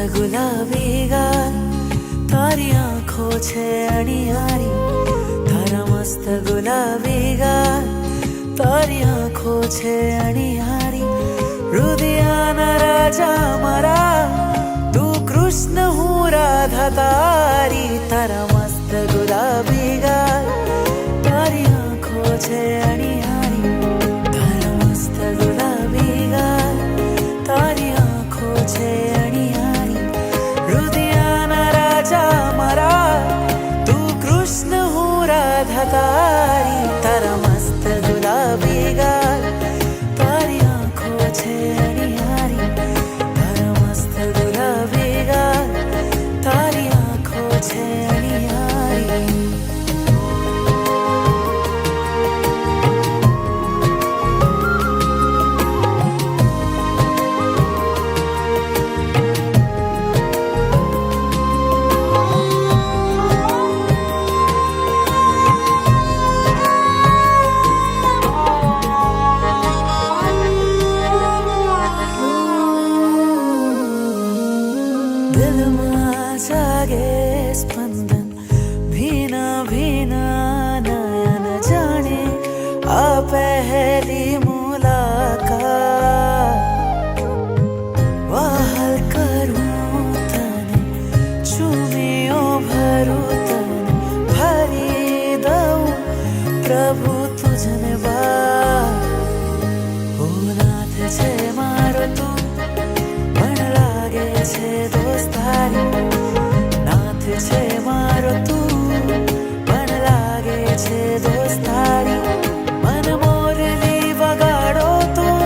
ગુલાબી ગાલ, તારી આંખો છે અણિયારી. તારા મસ્ત ગુલાબી ગાલ, તારી આંખો છે અણિયારી. રુદિયાના રાજા મારા, તું કૃષ્ણ હું રાધા તારી. તારા મસ્ત ગુલાબી ગાલ, તારી આંખો છે અણિયારી. તારા મસ્ત ગુલાબી ગાલ, તારી આંખો છે અણિયારી. રુદિયાના રાજા મારા, તું કૃષ્ણ હું રાધા તારી. તારા મસ્ત ગુલાબી ગાલ, તારી આંખો છે અણિયારી. તારા મસ્ત ગુલાબી ગાલ, તારી આંખો છે અણિયારી. દિલમાં જાગે સ્પંદન, ભીના ભીના નયન જાણે આ પહેલી મુલાકાત. વહાલ કરું તને, ચૂમીઓ ભરું તને, ભરી દઉં પ્રભુ તુજને બાર. ઓ નાથ છે મારો તું, પણ લાગે છે દોસ્તારી. નાથ છે મારો તું, પણ લાગે છે દોસ્તારી. મન મોરલી વગાડો તું,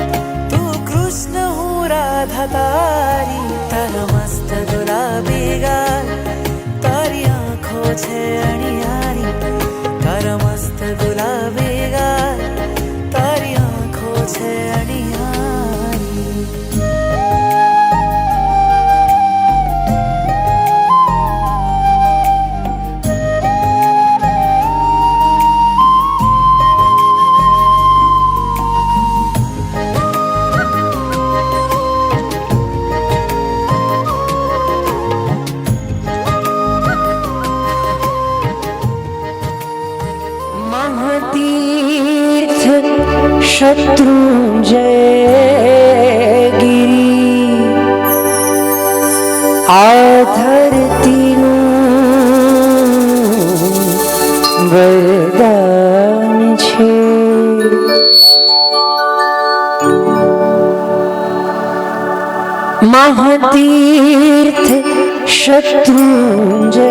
તું કૃષ્ણ હું રાધા તારી. તારા મસ્ત ગુલાબી ગાલ, તારી આંખો છે અણિયારી. તારા મસ્ત ગુલાબી ગાલ, તારી આંખો છે અણિયારી. महातीर्थ शत्रुंजय गिरी, આ ધરતીનું વરદાન છે. महातीर्थ शत्रुंजय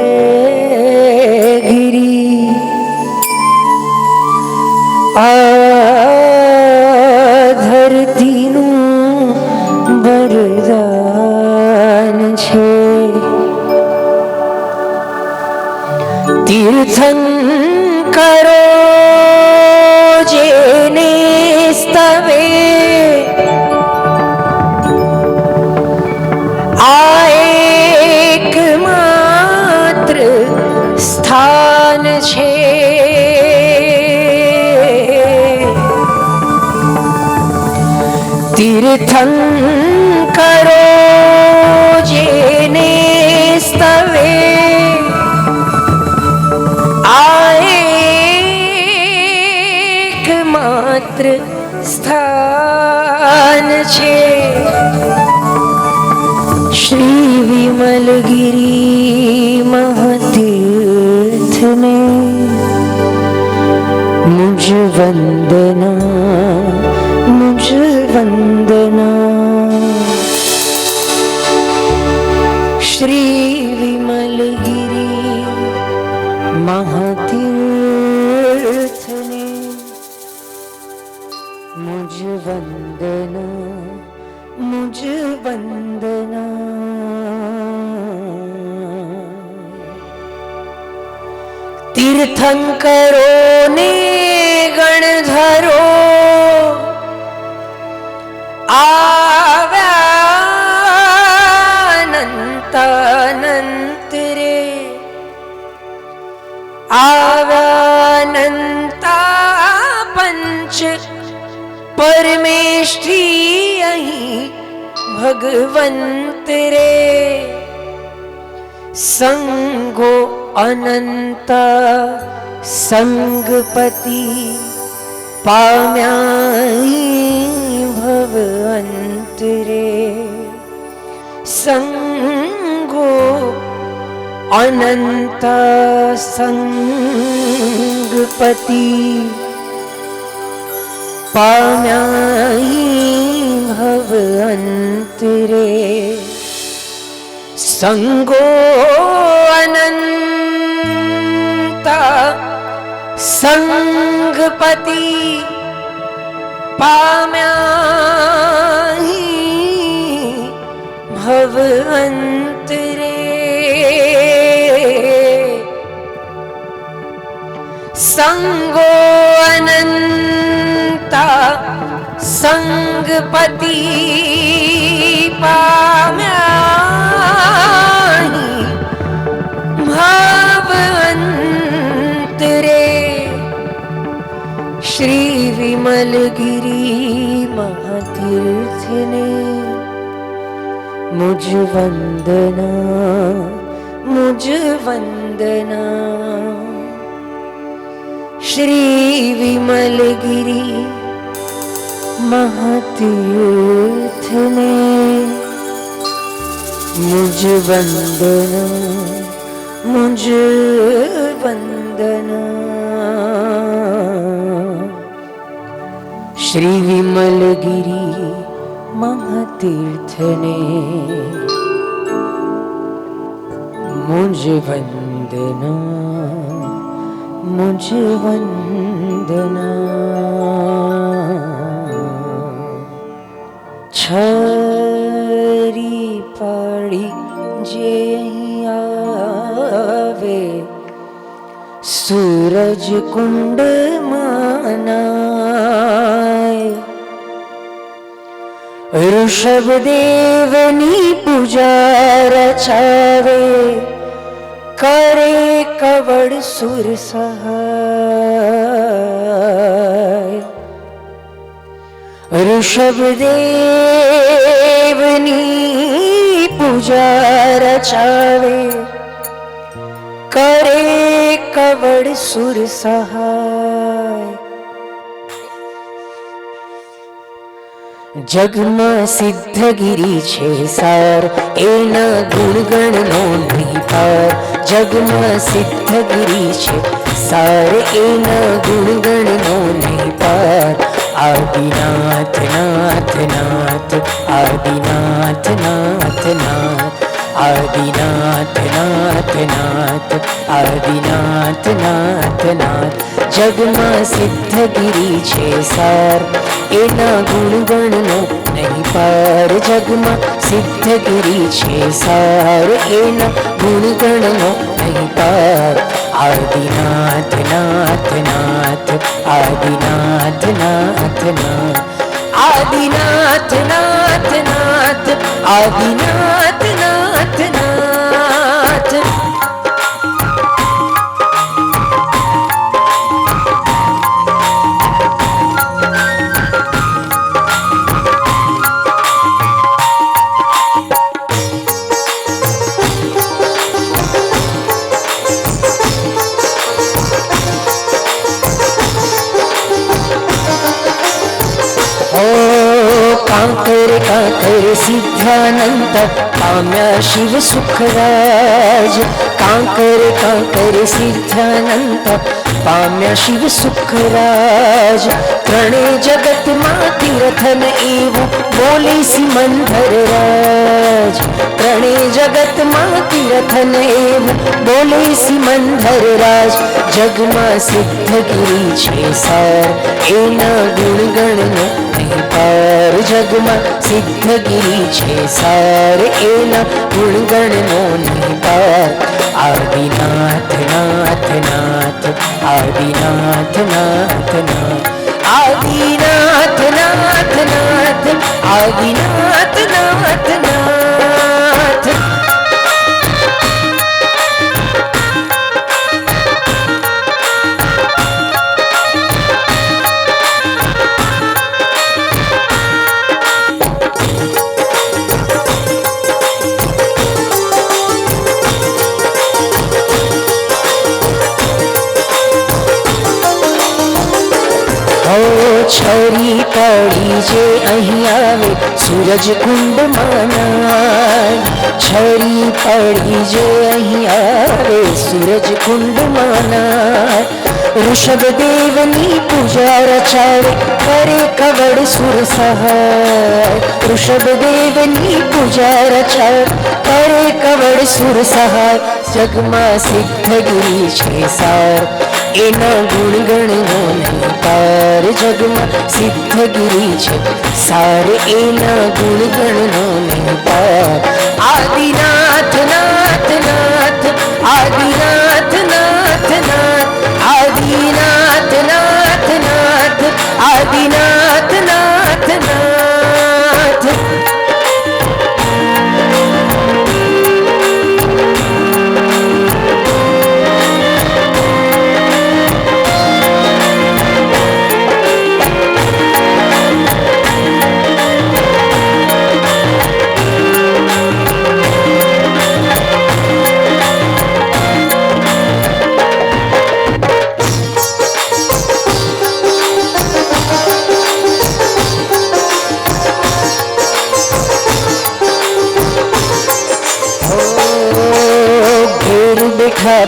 गिरी, આ ધરતીનું વરદાન છે. તીર્થંકરો જેને સ્તવે, આ એકમાત્ર સ્થાન છે. તીર્થંકરો જેને સ્તવે, આ એકમાત્ર સ્થાન છે. શ્રી વિમલગિરી મહાતીર્થને મુજ વંદના, મુજ વંદના. શ્રી વિમલગિરી મહાતીર્થને મુજ વંદના, મુજ વંદના. તીર્થંકરો ને ગણધરો આવ્યાનંતાનંત રે, આવ્યાનંતા પંચ પરમેષ્ઠી અહીં भगवंत रे संगो अनंत संगपति पाम्याही भगवंत रे संगो अनंत संगपति पाम्याही भगवंत रे संगो अनंत संगपति पाम्याही भगवंत रे संगो अनंत संगपति पाम्याही भगवंत रे श्री विमलगिरी महातीर्थ ने मुझ वंदना मुझ वंदना श्री विमलगिरी महातीर्थ ने मुझ वंदना मुझ वंदना श्री विमलगिरी महातीर्थ ने मुझ वंदना मुझ वंदना छरी पड़ी जे आवे सूरज कुंड मानाय ऋषभ देवनी पूजा रचावे करे कवड़ सुर सहाय ऋषभ देवनी पूजा रचावे करे कवड़ सुर सहाय जगમાં સિદ્ધગીરી છે સાર એના ગુણગણનો નહીં પાર જગમાં સિદ્ધગીરી છે સાર એના ગુણગણનો નહીં પાર આદિનાથ નાથ નાથ આદિનાથ નાથ નાથ આદિનાથ નાથ નાથ આદિનાથ નાથ નાથ જગમાં સિદ્ધગીરી છે સાર એના ગુણગણનો નહીં પાર જગમાં સિદ્ધગીરી છે સાર એના ગુણગણનો નહીં પાર આદિનાથ નાથ નાથ આદિનાથ નાથ નાથ આદિનાથ નાથ નાથ આદિનાથ નાથ નાથ कांकर सिद्धानंद पाम्या शिव सुखराज कांकर सिद्धानंद पाम्या शिव सुखराज त्रणे जगत मां तीर्थन एवं बोले सिमंदर राज त्रणे जगत मां तीर्थन एवं बोले सिमंदर राज जगमा सिद्धगिरी छे सार एना गुणगणनो नहीं पार जगमा सिद्धगिरी छे सार एना गुणगणनो नहीं पार आदिनाथ नाथ नाथ आदिनाथ नाथ नाथ आदिनाथ नाथ नाथ आदिनाथ नाथ नाथ હો છરી પડી જે અહીં આવે સૂરજ કુંડમાં નાય, છરી પડી જે અહીં આવે સૂરજ કુંડમાં નાય. ઋષભ દેવની પૂજા રચાવે કરે કવડ સુર સહાય, ઋષભ દેવની પૂજા રચાવે કરે કવડ સુર સહાય. જગમાં સિદ્ધગીરી છે સાર, એના ગુણગણનો નહીં પાર. જગમાં સિદ્ધગીરી છે સાર, એના ગુણગણનો નહીં પાર. આદિનાથ નાથ નાથ, આદિનાથ નાથ નાથ, આદિનાથ નાથ નાથ, આદિનાથ નાથ નાથ.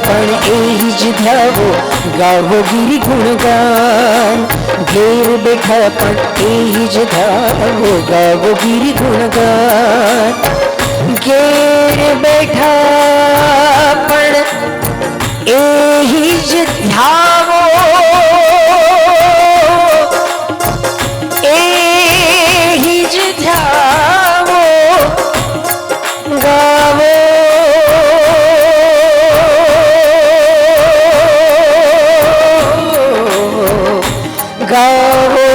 પણ એ જ ધ્યાવો ગાવો ગિરી ગુણગાન, ઘેર બેઠા પણ એ જ ધ્યાવો ગાવો ગિરી ગુણગાન. ઘેર બેઠા પણ એ જ ધ્યાવો, એ જ ધ્યાવો ગાવો ગાવો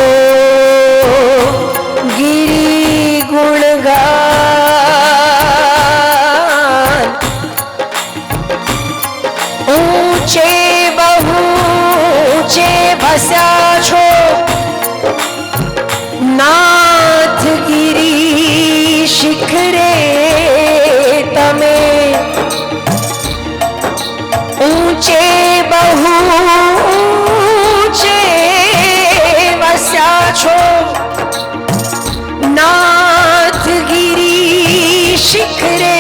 ગિરી ગુણગાન. ઊંચે બહુ ઊંચે ભસ્યા છો નાથ ગિરી શિખરે તમે, ઊંચે બહુ છો નાથ ગિરી શિખરે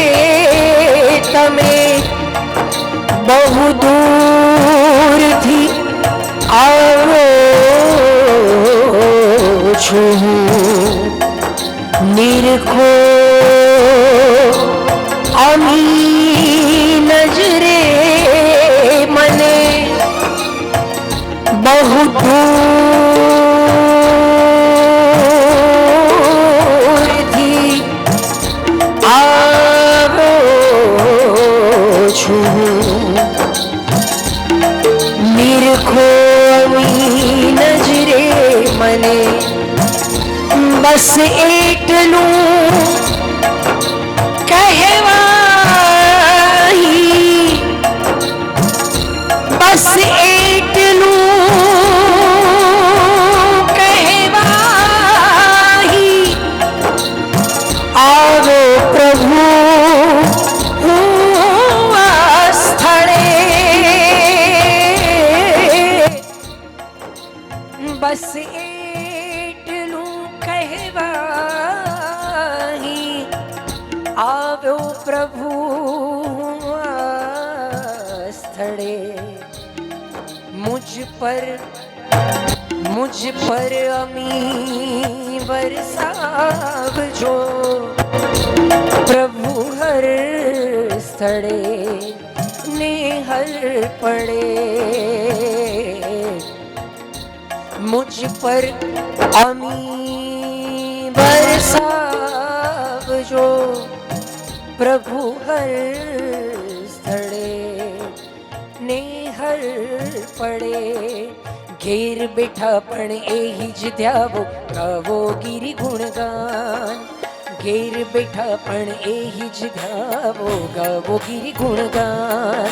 તમે. બહુ દૂરથી આવો છું, નિરખો અમી નજરે મને. બહુ નિરખો નજરે મને. બસ એટલું કહેવાય, બસ એટલું કહેવાય. આવો પ્રભુ બસ એટલું કહેવાય. આવ્યો પ્રભુ આ સ્થળે. મુझ પર અમી વરસાવજો પ્રભુ હર સ્થળે નેહલ પડે. મુझ પર અમી વરસાવજો પ્રભુ હર સ્થળે નેહલ પડે. ઘેર બેઠા પણ એ જ ધ્યાવો ગાવો ગિરી ગુણગાન, ઘેર બેઠા પણ એ જ ધ્યાવો ગાવો ગિરી ગુણગાન.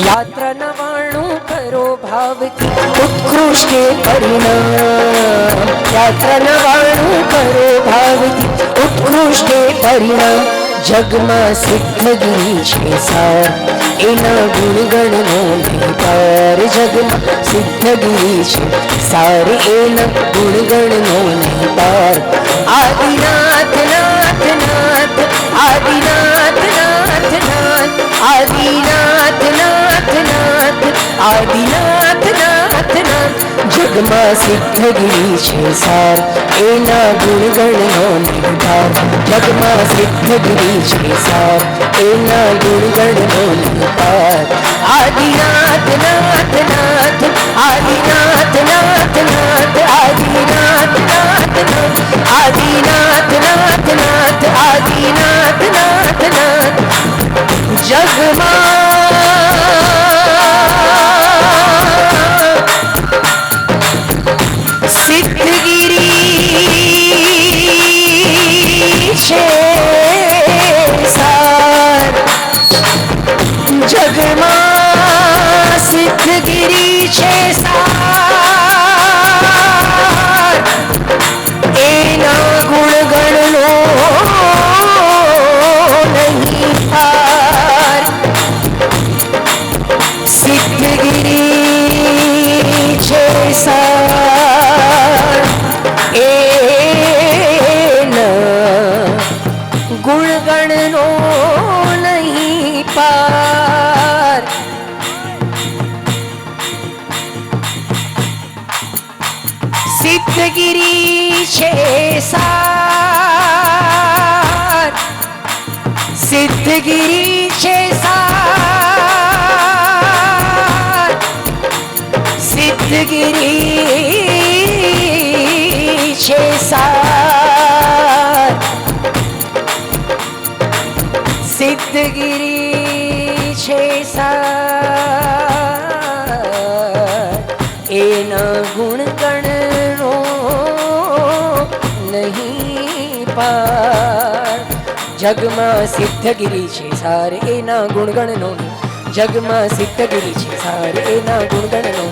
યાત્રા નવાણું કરો ભાવથી ઉત્કૃષ્ટે પરિણામ, યાત્રા નવાણું કરો ભાવથી ઉત્કૃષ્ટે પરિણામ. જગમાં સિદ્ધગીરી છે સાર, એના ગુણગણનો નહીં પાર. જગમાં સિદ્ધગીરી છે સાર, એના ગુણગણનો નહીં પાર. આદિનાથ નાથ નાથ, આદિનાથ નાથ નાથ, આદિનાથ નાથ નાથ, આદિનાથ નાથ નાથ. જગમાં સિદ્ધગીરી છે સાર, એના ગુણગણનો નહીં પાર. જગમાં સિદ્ધગીરી છે સાર, એના ગુણગણનો નહીં પાર. આદિનાથ નાથ નાથ, આદિનાથ નાથ નાથ, આદિનાથ નાથ નાથ, આદિનાથ નાથ નાથ, આદિનાથ નાથ નાથ. જગમાં સિદ્ધગીરી છે સાર, જગમાં સિદ્ધગીરી છે સાર, એના ગુણગણનો નહીં પાર. સિદ્ધગીરી છે સાર, એના ગુણગણનો નહીં પાર. સિદ્ધગીરી છે સાર, સિદ્ધગીરી છે સાર, સિદ્ધગીરી છે સાર, સિદ્ધગીરી છે સાર, એના ગુણગણનો નહીં પાર. જગમાં સિદ્ધગીરી છે સાર, એના ગુણગણનો નહીં. જગમાં સિદ્ધગીરી છે સાર, એના ગુણગણનો.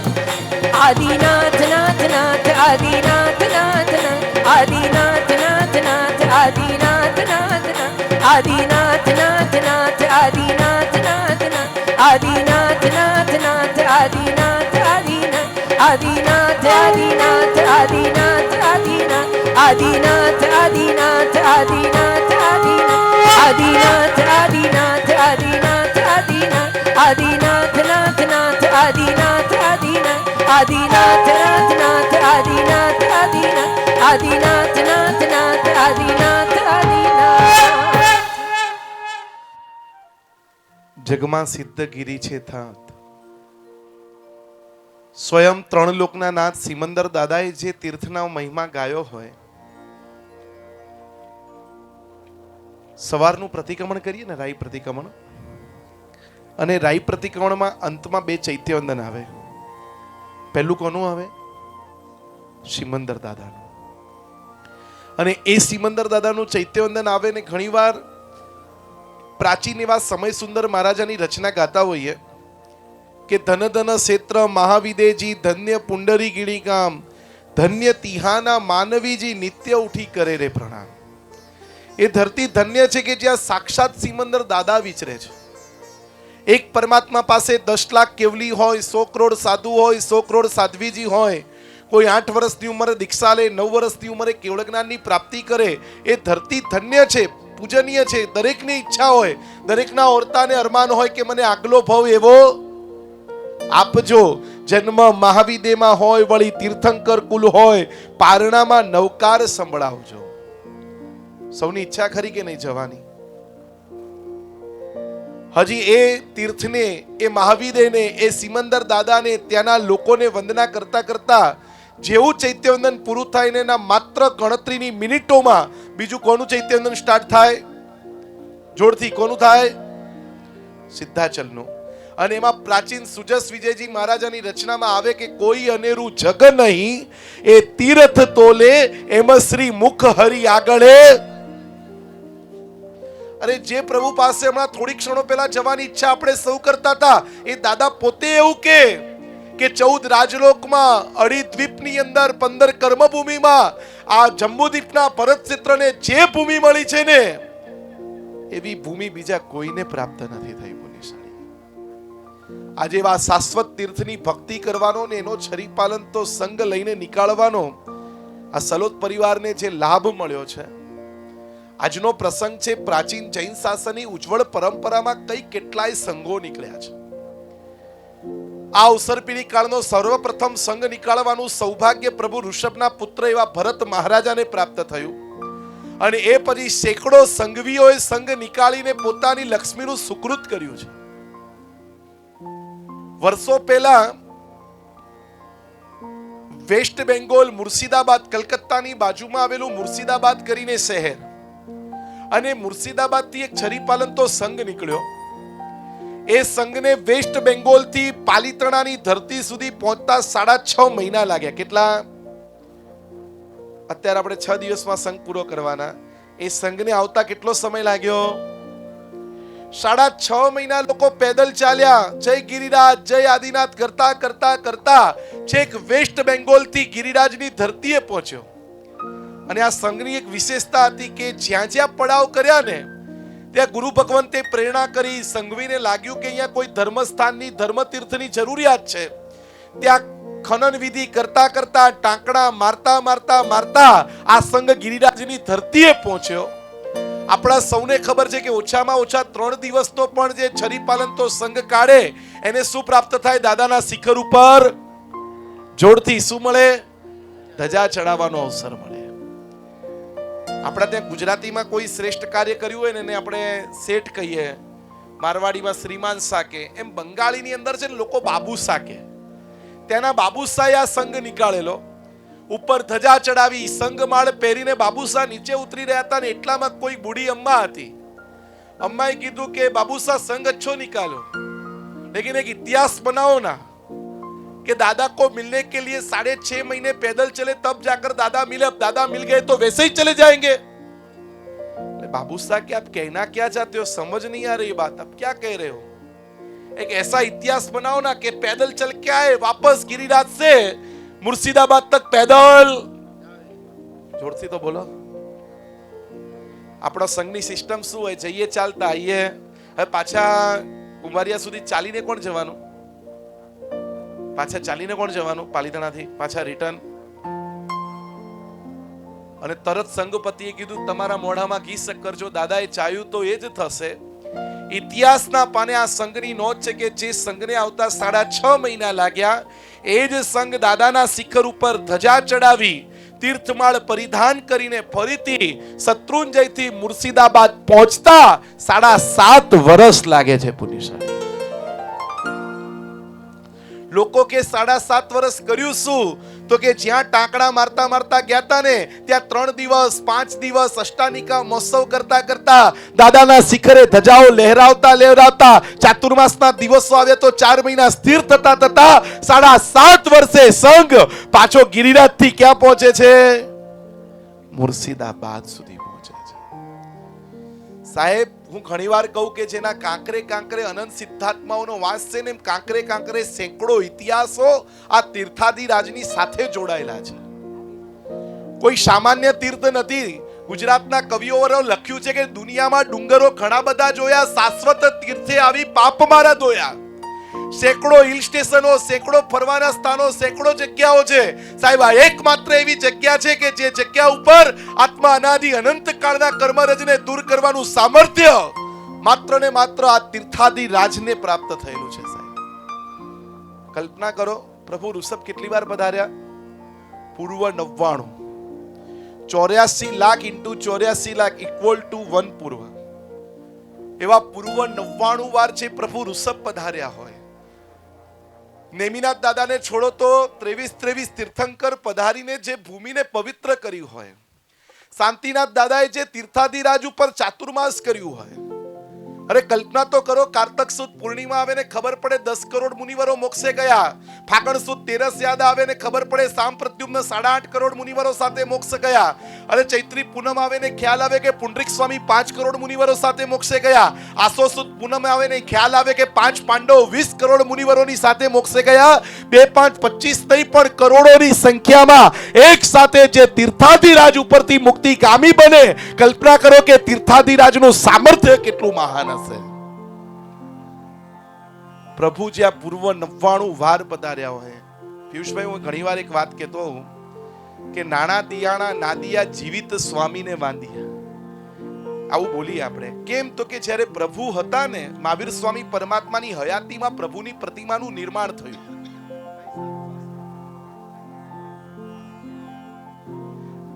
આદિનાથ નાથ નાથ, આદિનાથ નાથ નાથ, આદિનાથ નાથ નાથ, આદિનાથ નાથ નાથ, આદિનાથ નાથ નાથ, આદિનાથ નાથ નાથ, આદિનાથ નાથ નાથ, આદિનાથ આદિનાથ, આદિનાથ આદિનાથ, આદિનાથ આદિનાથ, આદિનાથ આદિનાથ, આદિનાથ આદિનાથ, આદિનાથ આદિનાથ, આદિનાથ આદિનાથ, આદિનાથ નાથ નાથ, આદિનાથ આદિનાથ, આદિનાથ નાથ નાથ, આદિનાથ આદિનાથ, આદિનાથ નાથ નાથ, આદિનાથ આદિનાથ. જગમાં સિદ્ધગીરી છે થાત. સ્વયં ત્રણ લોકના નાથ સિમંદર દાદાએ જે તીર્થના મહિમા ગાયો હોય, સવારનું પ્રતિક્રમણ કરીએ ને, રાઈ પ્રતિક્રમણ, અને રાઈ પ્રતિક્રમણમાં અંતમાં બે ચૈત્યવંદન આવે. પહેલું કોનું આવે? સિમંદર દાદાનું. અને એ સિમંદર દાદાનું ચૈત્યવંદન આવે ને ઘણીવાર પ્રાચીન એવા સમય સુંદર મહારાજાની રચના ગાતા હોઈએ કે ધન ધન ક્ષેત્ર મહાવિદેજી, ધન્ય પુંડરી ગીણી ગામ, ધન્ય તિહાના માનવીજી, નિત્ય ઉઠી કરે રે પ્રણામ. એ ધરતી ધન્ય છે કે જ્યાં સાક્ષાત સિમંદર દાદા વિચરે છે. એક પરમાત્મા પાસે 10 લાખ કેવલી હોય, 100 કરોડ સાધુ હોય, 100 કરોડ સાધ્વીજી હોય, કોઈ 8 વર્ષની ઉંમરે દીક્ષા લે, 9 વર્ષની ઉંમરે કેવળ જ્ઞાનની પ્રાપ્તિ કરે. એ ધરતી ધન્ય છે, પૂજનીય છે. દરેકની ઈચ્છા હોય, દરેકના ઓરતાને અરમાન હોય કે મને આગલો ભવ એવો આપજો. જન્મ મહાવિદેમાં હોય, વળી તીર્થંકર કુલ હોય, પારણામાં નવકાર સંભળાવજો. સૌની ઈચ્છા ખરી કે નહીં જવાની? હજી એ તીર્થને, એ મહાવિદેને, એ સિમંદર દાદાને, ત્યાંના લોકોને વંદના કરતા કરતા જેવું ચૈત્યવંદન પૂરું થાય ને એના માત્ર ગણતરીની મિનિટોમાં બીજું કોનું ચૈત્યવંદન સ્ટાર્ટ થાય? જોડથી કોનું થાય? સિદ્ધાચલનું. અને એમાં પ્રાચીન સુજસ વિજયજી મહારાજાની રચનામાં આવે કે કોઈ અનેરું જગ નહીં, એ તીર્થ તોલે એમ શ્રી મુખ હરિ આગળે. અરે જે પ્રભુ પાસે હમણાં થોડી ક્ષણો પહેલા જવાની ઈચ્છા આપણે સૌ કરતા હતા, એ દાદા પોતે એવું કે 14 રાજલોકમાં, 2 દ્વીપની અંદર, 15 કર્મભૂમિમાં, આ જંબુદ્વીપના ભરત ક્ષેત્રને જે ભૂમિ મળી છે ને, એવી ભૂમિ બીજા કોઈને પ્રાપ્ત નથી થઈ પુણ્યશાળી. આજે એવા શાશ્વત તીર્થની ભક્તિ કરવાનો ને એનો છરીપાલન તો સંગ લઈને નીકાળવાનો આ સલોદ પરિવારને જે લાભ મળ્યો છે. આજનો પ્રસંગ છે પ્રાચીન જૈન શાસનની ઉજ્જવળ પરંપરામાં કઈ કેટલાય સંઘો નીકળ્યા છે. આ અવસરપીડી કાળનો સર્વપ્રથમ સંઘ નીકાળવાનું સૌભાગ્ય પ્રભુ ઋષભના પુત્ર એવા ભરત મહારાજાને પ્રાપ્ત થયું અને એ પછી સેંકડો સંઘવીઓએ સંઘ નીકાળીને પોતાની લક્ષ્મીનું સુકૃત કર્યું છે. વર્ષો પહેલા વેસ્ટ બેંગોલ મુર્શિદાબાદ કલકત્તાની બાજુમાં આવેલું મુર્શિદાબાદ કરીને શહેર અને મુર્શિદાબાદથી એક છરીપાલન તો સંઘ નીકળ્યો. એ સંઘને વેસ્ટ બેંગોલ થી પાલિતાણાની ધરતી સુધી પહોંચતા 6.5 મહિના લાગ્યા. કેટલા? અત્યારે આપણે 6 દિવસમાં સંઘ પૂરો કરવાના. એ સંઘને આવતા કેટલો સમય લાગ્યો? 6.5 મહિના લોકો પેદલ ચાલ્યા. જય ગિરિરાજ, જય આદિનાથ કરતા કરતા કરતા છેક વેસ્ટ બેંગોલ થી ગિરિરાજની ધરતીએ પહોંચ્યો. અને આ સંઘની એક વિશેષતા હતી કે જ્યાં જ્યાં પડાવ કર્યા ને ત્યાં ગુરુ ભગવંતે પ્રેરણા કરી. સંઘવીને લાગ્યું કે અહીંયા કોઈ ધર્મસ્થાનની ધર્મતીર્થની જરૂરિયાત છે. ત્યાં ખનન વિધિ કરતા કરતા ટાંકણા મારતા મારતા મારતા આ સંઘ ગિરિરાજની ધરતીએ પહોંચ્યો. આપણા સૌને ખબર છે કે ઓછામાં ઓછા 3 દિવસનો પણ જે છરીપાલન તો સંઘ કાઢે એને શું પ્રાપ્ત થાય? દાદાના શિખર ઉપર જોડથી શું મળે? ધજા ચડાવવાનો અવસર મળે. આપણા ત્યાં ગુજરાતીમાં કોઈ શ્રેષ્ઠ કાર્ય કર્યું હોય ને એને આપણે શેઠ કહીએ, મારવાડીમાં શ્રીમાન સાકે, એમ બંગાળીની અંદર છે ને લોકો બાબુ સાકે. ત્યાંના બાબુસાએ આ સંઘ નીકાળેલો, ઉપર ધજા ચડાવી, સંઘ માળ પહેરીને બાબુસા નીચે ઉતરી રહ્યા હતા ને એટલામાં કોઈ બુઢી અમ્મા હતી. અમ્માએ કીધું કે બાબુસા સંઘ અચ્છો નિકાલો, લેकिन एक इतिहास बनाओ ना कि दादा को मिलने के लिए 6.5 महीने पैदल चले तब जाकर दादा मिले. अब दादा मिल गए तो वैसे ही चले जाएंगे. बाबू साहब क्या आप कहना क्या चाहते हो? समझ नहीं आ रही बात, आप क्या कह रहे हो? एक ऐसा इतिहास बनाओ ना कि पैदल चल के आए वापस गिरिराज से मुर्शिदाबाद तक पैदल. जोर से तो बोलो. આપણા સંઘની સિસ્ટમ શું હોય? જઈએ ચાલતા આવીએ, હવે પાછા કુંભારિયા સુધી ચાલીને કોણ જવાનું? પાછા ચાલીને કોણ જવાનું? પાલિતાણાથી પાછા રિટર્ન. અને તરત સંઘપતિએ કીધું તમારા મોઢામાં ઘી શક્કર જો દાદાએ ચાહ્યું તો એ જ થશે. ઇતિહાસના પાને આ સંઘની નોંધ છે કે જે સંઘને આવતા 6.5 મહિના લાગ્યા એ જ સંઘ દાદાના શિખર ઉપર ધજા ચડાવી તીર્થમાળ પરિધાન કરીને ફરીથી શત્રુંજયથી મુર્શિદાબાદ પહોંચતા 7.5 વર્ષ લાગે છે પુણ્યશાળી. લોકો કે 7.5 વર્ષ કર્યું શું? તો કે જ્યાં ટાંકડા મારતા મારતા ગયા હતા ને ત્યાં 3 દિવસ 5 દિવસ અષ્ટાનિકા મહોત્સવ કરતા કરતા દાદાના શિખરે ધજાઓ લહેરાવતા લહેરાવતા ચાતુર્માસના દિવસો આવે તો 4 મહિના સ્થિર થતા થતા 7.5 વર્ષે સંઘ પાછો ગિરિરાજ થી ક્યાં પહોંચે છે? મુર્શિદાબાદ સુધી પહોંચે છે. સાહેબ, હું ઘણીવાર કહું કે જેના કાંકરે કાંકરે અનંત સિદ્ધાત્માઓનો વાસ છે ને કાંકરે કાંકરે સેંકડો ઇતિહાસો આ તીર્થાધિરાજની સાથે જોડાયેલા છે. કોઈ સામાન્ય તીર્થ નથી. ગુજરાતના કવિઓએ લખ્યું છે કે દુનિયામાં ડુંગરો ઘણા બધા જોયા, શાશ્વત તીર્થે આવી પાપ મારા ધોયા. સેંકડો હિલ સ્ટેશનો, સેંકડો ફરવાના સ્થાનો, સેંકડો જગ્યાઓ છે. સાહેબ, આ એકમાત્ર એવી જગ્યા છે કે જે જગ્યા ઉપર આત્મા અનાદિ અનંત કાળના કર્મરજને દૂર કરવાનું સામર્થ્ય માત્ર ને માત્ર આ તીર્થાદિ રાજને પ્રાપ્ત થયેલું છે. સાહેબ, કલ્પના કરો, પ્રભુ ઋષભ કેટલી વાર પધાર્યા? પૂર્વ 99. 84 લાખ × 84 લાખ = 1 પૂર્વ. એવા પૂર્વ 99 વાર છે પ્રભુ ઋષભ પધાર્યા હોય. નેમિનાથ દાદાને છોડો તો 23 તીર્થંકર પધારીને જે ભૂમિને પવિત્ર કરી હોય, શાંતિનાથ દાદાએ જે તીર્થાધિરાજ ઉપર ચાતુર્માસ કર્યું હોય, અરે કલ્પના તો કરો, કારતક સુદ પૂર્ણિમા આવે ને ખબર પડે 10 કરોડ મુનિવરો મોક્ષે ગયા, ફાગણ સુદ તેરસ યાદ આવે ને ખબર પડે સામ પ્રદ્યુમ્ન 8.5 કરોડ મુનિવરો સાથે મોક્ષ ગયા, અરે ચૈત્રી પૂનમ આવે ને ખ્યાલ આવે કે પુંડરીક સ્વામી 5 કરોડ મુનિવરો સાથે મોક્ષે ગયા, આસો સુદ પૂનમ આવે ને ખ્યાલ આવે કે 5 પાંડવો 20 કરોડ મુનિવરોની સાથે મોક્ષે ગયા, 2 5 25 નહીં પણ કરોડોની સંખ્યામાં એક સાથે જે તીર્થાધિરાજ ઉપરથી મુક્તિગામી બને, કલ્પના કરો કે તીર્થાધિરાજનું સામર્થ્ય કેટલું મહાન હશે. પ્રભુ જ્યાં પૂર્વ 99 વાર પધાર્યા હોય. પિયુષભાઈ, હું ઘણીવાર એક વાત કહેતો હોઉં કે નાણા દિયાણા નાદિયા જીવિત સ્વામીને વાંદિયા, આવું બોલીએ આપણે. કેમ તો કે જ્યારે પ્રભુ હતા ને, મહાવીર સ્વામી પરમાત્માની હયાતીમાં પ્રભુની પ્રતિમાનું નિર્માણ થયું.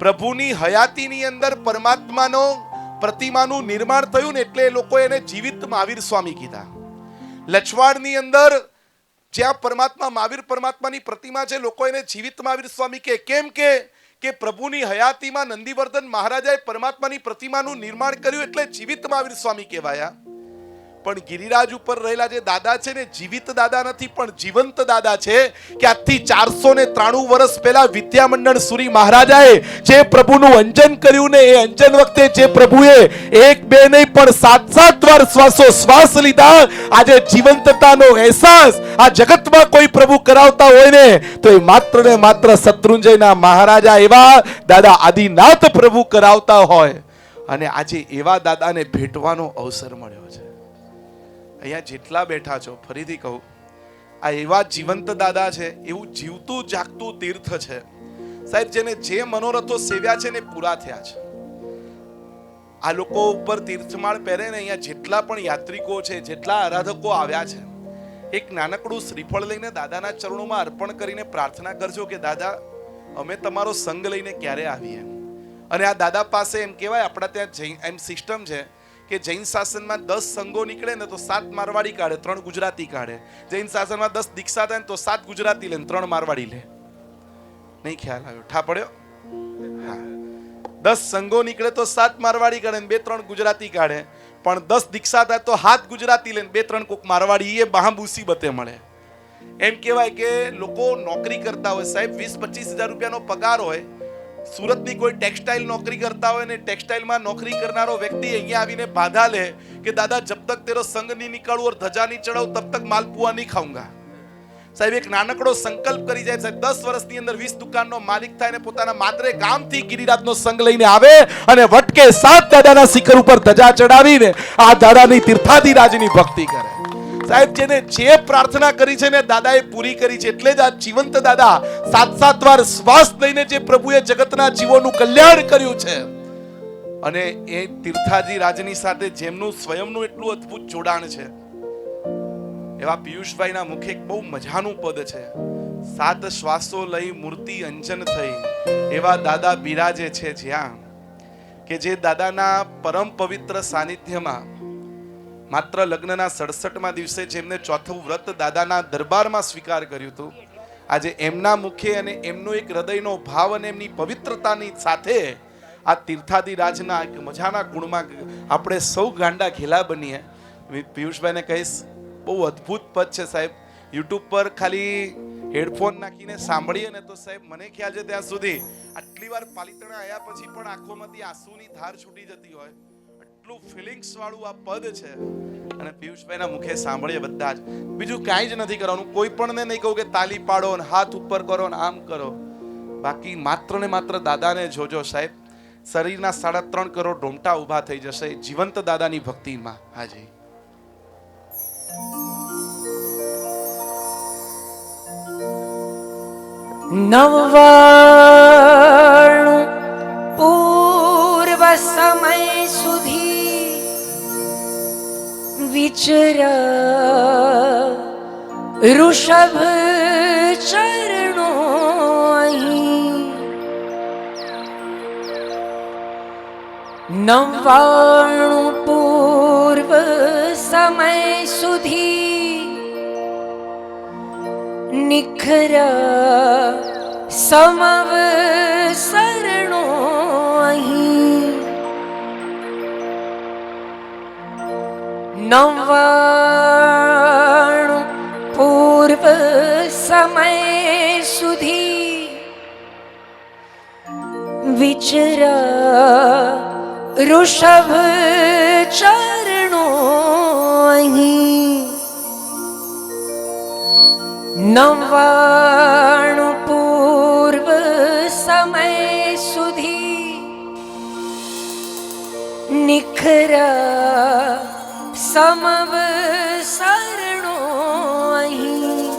પ્રભુની હયાતીની અંદર પરમાત્માનો પ્રતિમાનું નિર્માણ થયું ને એટલે એ લોકો એને જીવિત મહાવીર સ્વામી કીધા. લચવાડની અંદર જ્યાં પરમાત્મા મહાવીર પરમાત્માની પ્રતિમા છે, લોકો એને જીવિત મહાવીર સ્વામી કહે. કેમ કે પ્રભુની હયાતીમાં નંદીવર્ધન મહારાજાએ પરમાત્માની પ્રતિમાનું નિર્માણ કર્યું એટલે જીવિત મહાવીર સ્વામી કહેવાયા. પણ ગિરિરાજ ઉપર રહેલા જે દાદા છે ને, જીવિત દાદા નથી પણ જીવંત દાદા છે. કે આજથી 493 વર્ષ પહેલા વિદ્યામંડળ સુરી મહારાજાએ જે પ્રભુનું અંજન કર્યું ને, એ અંજન વખતે જે પ્રભુએ 1 2 નહીં પણ 7 વાર શ્વાસ લીધા, આજે જીવંતતાનો અહેસાસ આ જગતમાં કોઈ પ્રભુ કરાવતા હોય ને તો એ માત્ર ને માત્ર શત્રુંજયના મહારાજા એવા દાદા આદિનાથ પ્રભુ કરાવતા હોય. અને આજે એવા દાદાને ભેટવાનો અવસર મળ્યો છે. અહીંયા જેટલા બેઠા છો, ફરીથી કહું, આ એવા જીવંત દાદા છે, એવું જીવતું જાગતું તીર્થ છે સાહેબ. જેને જે મનોરથો સેવ્યા છે ને પૂરા થયા છે. આ લોકો ઉપર તીર્થમાળ પહેરે ને, અહીંયા જેટલા પણ યાત્રિકો છે, જેટલા આરાધકો આવ્યા છે, એક નાનકડું શ્રીફળ લઈને દાદાના ચરણોમાં અર્પણ કરીને પ્રાર્થના કરજો કે દાદા, અમે તમારો સંગ લઈને ક્યારે આવીએ. અને આ દાદા પાસે એમ કહેવાય, આપણા ત્યાં એમ સિસ્ટમ છે કે જૈન શાસનમાં 10 સંઘો નીકળે ને તો 7 મારવાડી કાઢે, 3 ગુજરાતી કાઢે. જૈન શાસનમાં 10 દીક્ષા થાય ને તો 7 ગુજરાતી લે, 3 મારવાડી લે. નહીં ખ્યાલ આવ્યો? ઠા પડ્યો? હા, 10 સંઘો નીકળે તો 7 મારવાડી કાઢે ને 2 3 ગુજરાતી કાઢે. પણ 10 દીક્ષા થાય તો 7 ગુજરાતી લે ને 2 3 કોક મારવાડી. એ મહામુસીબતે મળે. એમ કહેવાય કે લોકો નોકરી કરતા હોય સાહેબ, 20-25 હજાર રૂપિયાનો પગાર હોય. સુરતની કોઈ ટેક્સટાઇલ નોકરી કરતા હોય ને, ટેક્સટાઇલમાં નોકરી કરનારો વ્યક્તિ અહીંયા આવીને બાધા લે કે દાદા, જબ તક તેરો સંગ નહીં નિકાળું और ધજા નહીં ચડાવું તબ તક માલપુઆ નહીં ખાઉંગા. સાહેબ એક નાનકડો સંકલ્પ કરી જાય સાહેબ. 10 વર્ષની અંદર 20 દુકાનનો માલિક થાય ને પોતાના માદરે ગામથી ગિરિરાજનો સંગ લઈને આવે અને વટકે 7 દાદાના શિખર ઉપર ધજા ચડાવીને આ દાદાની તીર્થાધિરાજની ભક્તિ કરે. સાહેબ જેને જે પ્રાર્થના કરી છે ને દાદાએ પૂરી કરી છે. એટલે જ આ જીવંત દાદા 7 વાર શ્વાસ લઈને જે પ્રભુએ જગતના જીવોનું કલ્યાણ કર્યું છે, અને એ તીર્થાધિરાજની સાથે જેમનું સ્વયંનું એટલું અદ્ભુત જોડાણ છે, એવા પિયુષભાઈના મુખે એક બહુ મજાનું પદ છે. 7 શ્વાસો લઈ મૂર્તિ અંજન થઈ, એવા દાદા બિરાજે છે જ્યાં, કે જે દાદાના પરમ પવિત્ર સાનિધ્યમાં માત્ર લગ્નના 67મા દિવસે જેમને ચોથું વ્રત દાદાના દરબારમાં સ્વીકાર કર્યું હતું, આજે એમના મુખે અને એમનો એક હૃદયનો ભાવ અને એમની પવિત્રતાની સાથે આ તીર્થાધિરાજના એક મજાના ગુણમાં આપણે સૌ ગાંડા ઘેલા બનીએ. પિયુષભાઈને કહીશ, બહુ અદ્ભુત પદ છે સાહેબ. યુટ્યુબ પર ખાલી હેડફોન નાખીને સાંભળીએ ને તો સાહેબ મને ખ્યાલ છે ત્યાં સુધી આટલી વાર પાલિતાણા આવ્યા પછી પણ આંખોમાંથી આંસુની ધાર છૂટી જતી હોય. એટલું ફિલિંગ્સ વાળું આ પદ છે. અને પિયુષભાઈના મુખે સાંભળીએ બધા જ. બીજું કાંઈ જ નથી કરવાનું. કોઈ પણ ને નહીં કહું કે તાલી પાડો ને હાથ ઉપર કરો ને આમ કરો. બાકી માત્ર ને માત્ર દાદાને જોજો સાહેબ. શરીરના 3.5 કરોડ રોમટા ઊભા થઈ જશે જીવંત દાદાની ભક્તિમાં. હાજી. નવ્વાણું પૂર્વ સમય સુધી વિચરા ઋષભ ચરણો અહીં, 99 પૂર્વ સમય સુધી નિખરા સમવસરણો અહીં, નવાણું પૂર્વ સમય સુધી વિચરા ઋષભ ચરણો અહીં. નવાણું પૂર્વ સમય સુધી નિખરા સમવસરણો અહીં.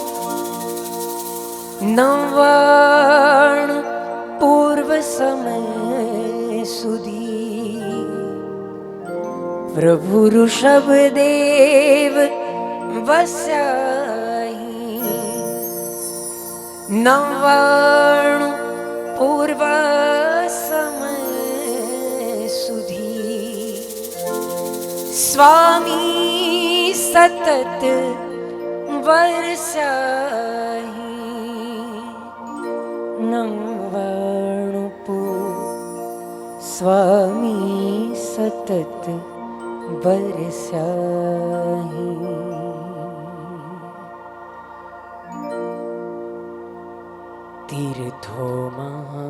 નવાણું પૂર્વ સમય સુધી પ્રભુ ઋષભદેવ વસ્યા. નવાણું પૂર્વ સમય સુધી સ્વામી સતત વરસ્યા. નવાણું સ્વામી સતત વરસ્યા. તીર્થોમાં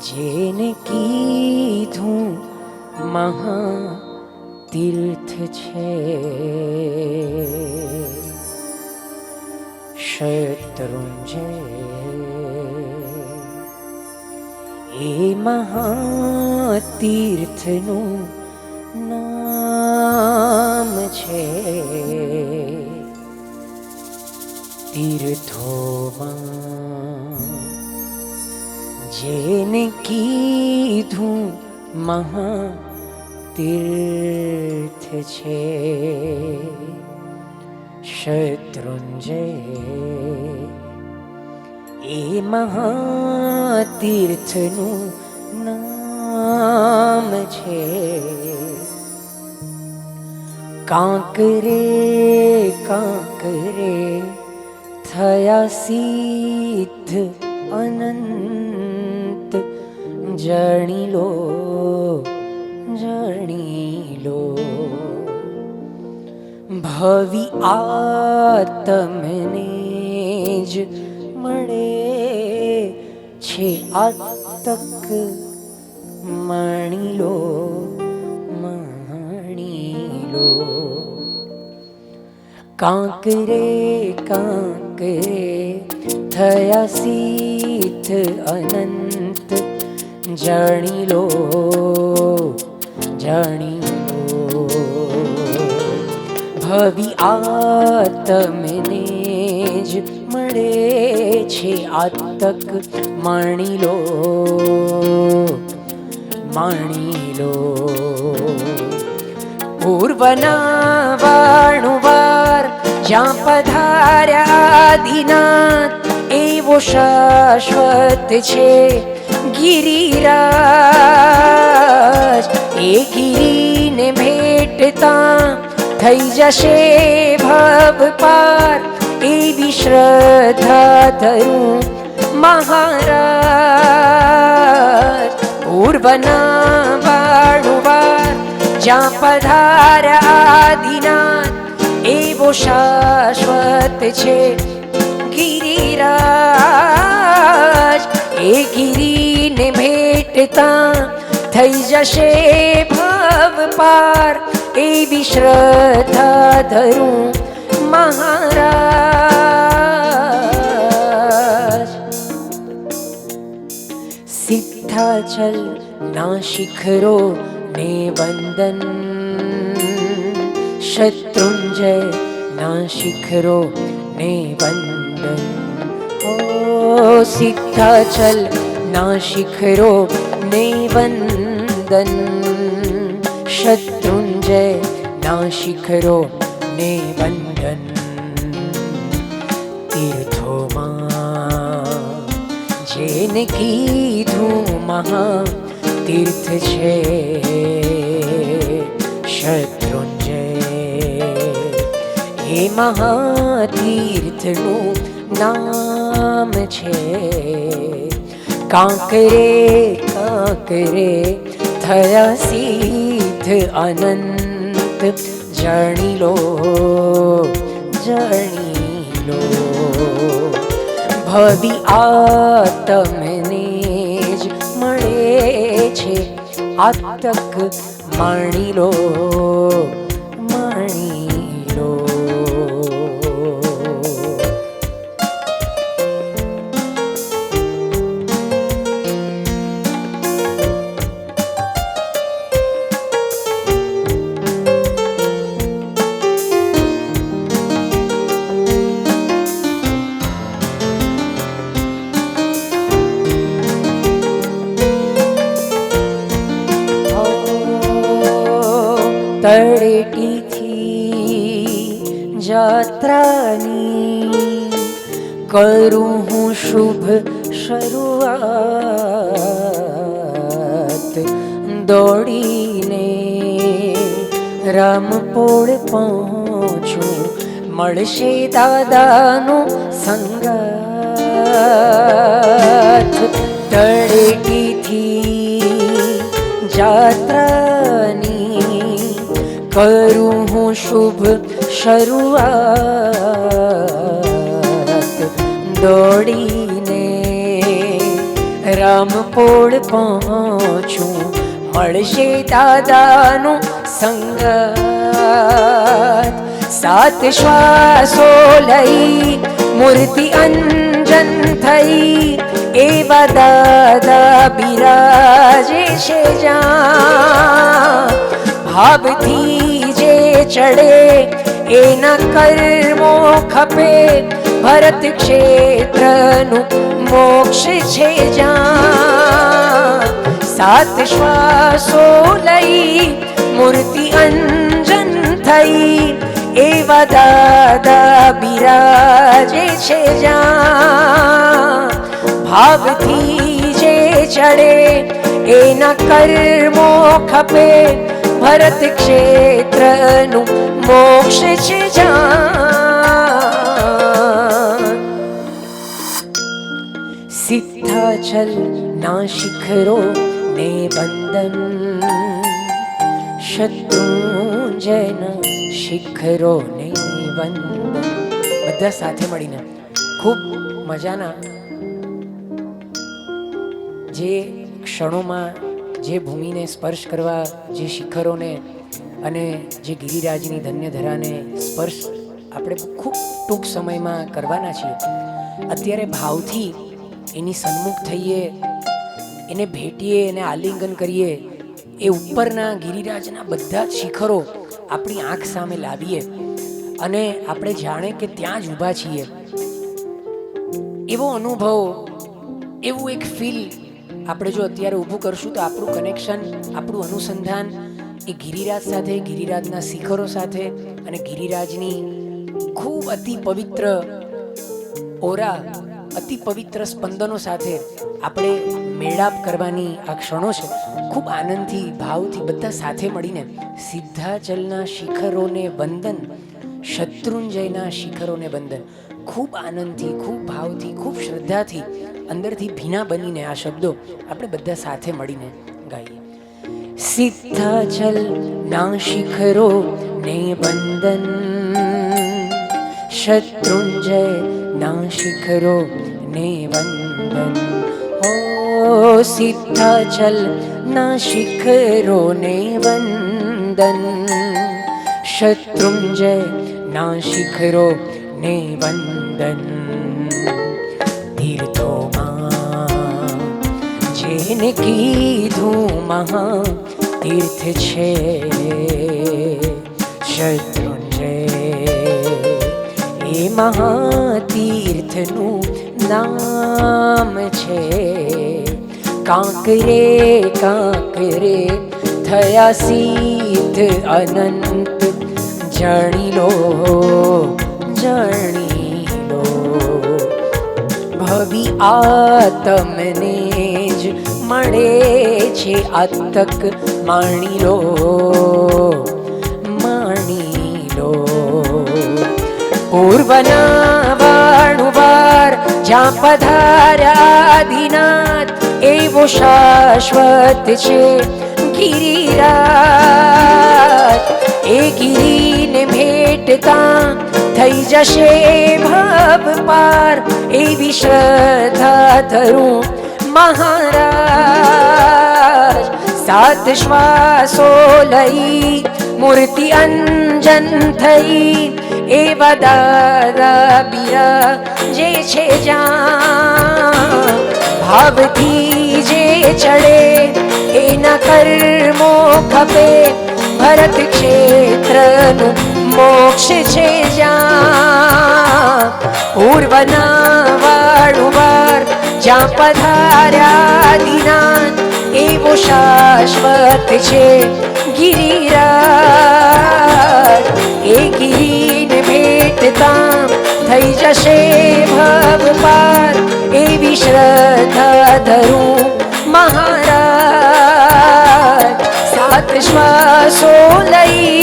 જેને કીધું મહાતીર્થ છે, શત્રુંજય એ મહાતીર્થનું નામ છે. તીર્થોમાં જેને કીધું મહાતીર્થ છે, શત્રુંજય એ મહાતીર્થનું નામ છે. કાંકરે કાંકરે થયા સિદ્ધ અનંત, જાણી લો જાણી લો. ભવિ આત્મને જ મળે છે આતક, માણી લો માણી લો. કાંકરે કાંકરે થયા સિદ્ધ અનંત, જાણી લો જાણી લો. ભવિ આત્મને જ મળે છે આતક, માણી લો માણી લો. પૂર્વના વાણુવાર જ્યાં પધાર્યા આદિનાથ, એવો શાશ્વત છે ગિરિરાજ. એ ગિરિને ભેટતા થઈ જશે ભવ પાર, એવી શ્રદ્ધા ધરું મહારાજ. પૂર્વના વાણુવાર જ્યાં પધાર્યા આદિનાથ, એવો શાશ્વત છે ગિરિરાજ. એ ગિરિને ભેટતા થઈ જશે ભવ પાર, એવી શ્રદ્ધા ધરું મહારાજ. સિદ્ધાચલ ના શિખરો ને વંદન, શત્રુંજય ના શિખરો ને વંદન. ઓ સિદ્ધાચલ ના શિખરો ને વંદન, શત્રુંજય ના શિખરો ને વંદન. તીર્થોમાં જેને કીધું મહાતીર્થ છે, શત્રુંજય એ મહાતીર્થનું નામ છે. કાંકરે કાંકરે થયા સિદ્ધ અનંત જાણી લો, જાણી લો. ભવી આ તમને જ મળે છે, આ તક માણી લો, માણી લો. તળેટીથી જાત્રાની કરું હું શુભ શરૂઆત. દોડીને રામપોળ પહોંચું, મળશે દાદાનો સંગાત. તળેટીથી જાત્રાની કરું હું શુભ શરૂઆત. દોડીને રામપોળ પહોંચું, મળશે દાદાનો સંગાત. સાત શ્વાસો લઈ મૂર્તિ અંજન થઈ, એવા દાદા બિરાજે છે જ્યાં. ભાવથી જે ચડે એના કર્મો ખપે, ભરત ક્ષેત્રનું મોક્ષ છે જ્યાં. સાત શ્વાસો લઈ મૂર્તિ અંજન થઈ, એવા દાદા બિરાજે છે જ્યાં. ભાવથી જે ચડે એના કર્મો ખપે, ભરત ક્ષેત્રનું મોક્ષ છે જ્યાં. સિદ્ધાચલ ના શિખરો ને વંદન, શત્રુંજયના શિખરો ને વંદન. બધા સાથે મળીને ખૂબ મજાના જે ક્ષણોમાં જે ભૂમિને સ્પર્શ કરવા, જે શિખરોને અને જે ગિરિરાજની ધન્ય ધરાને સ્પર્શ આપણે ખૂબ ટૂંક સમયમાં કરવાના છીએ. અત્યારે ભાવથી એની સન્મુખ થઈએ, એને ભેટીએ, એને આલિંગન કરીએ, એ ઉપરના ગિરિરાજના બધા જ શિખરો આપણી આંખ સામે લાવીએ અને આપણે જાણે કે ત્યાં જ ઊભા છીએ. એવો અનુભવ, એવું એક ફીલ આપણે જો અત્યારે ઊભું કરશું તો આપણું કનેક્શન, આપણું અનુસંધાન એ ગિરિરાજ સાથે, ગિરિરાજના શિખરો સાથે અને ગિરિરાજની ખૂબ અતિ પવિત્ર ઓરા, અતિ પવિત્ર સ્પંદનો સાથે આપણે મેળાપ કરવાની આ ક્ષણો છે. ખૂબ આનંદથી, ભાવથી બધા સાથે મળીને સિદ્ધાચલના શિખરોને વંદન, શત્રુંજયના શિખરોને વંદન. ખૂબ આનંદથી, ખૂબ ભાવથી, ખૂબ શ્રદ્ધાથી, અંદરથી ભીના બનીને આ શબ્દો આપણે બધા સાથે મળીને ગાઈએ. સિદ્ધાચલ ના શિખરો ને વંદન, શત્રુંજય ના શિખરો ને વંદન. ઓ સિદ્ધાચલ ના શિખરો ને વંદન, શત્રુંજય ના શિખરો ને વંદન. તીર્થોમાં જેને કીધું મહા તીર્થ છે, શત્રુંજય એ મહાતીર્થનું નામ છે. કાંકરે કાંકરે થયા સિદ્ધ અનંત, જાણી લો, જાણી લો. ભવી આ તમને જ મળે છે, આ તક માણી લો, માણી લો. પૂર્વના વાણુવાર જ્યાં પધાર્યા આદિનાથ, એવો શાશ્વત છે ગિરિરાજ. એ ગિરિને ભેટતા થઈ જશે ભવ પાર, એવી શ્રદ્ધા ધરું મહારાજ. સાત શ્વાસો લઈ મૂર્તિ અંજન થઈ, એવા દાદા બિરાજે છે જ્યાં. ભાવથી જે ચડે એના કર્મો ખપે, ભરત ક્ષેત્રનું મોક્ષ છે જ્યાં. પૂર્વના વાળું વાર જ્યાં પધાર્યા દિનાન, એવો શાશ્વત છે ગિરિરાજ. એ ગિરિને ભેટતા થઈ જશે ભવ પાર, એવી શ્રદ્ધા ધરું મહારાજ. સાત શ્વાસો લઈ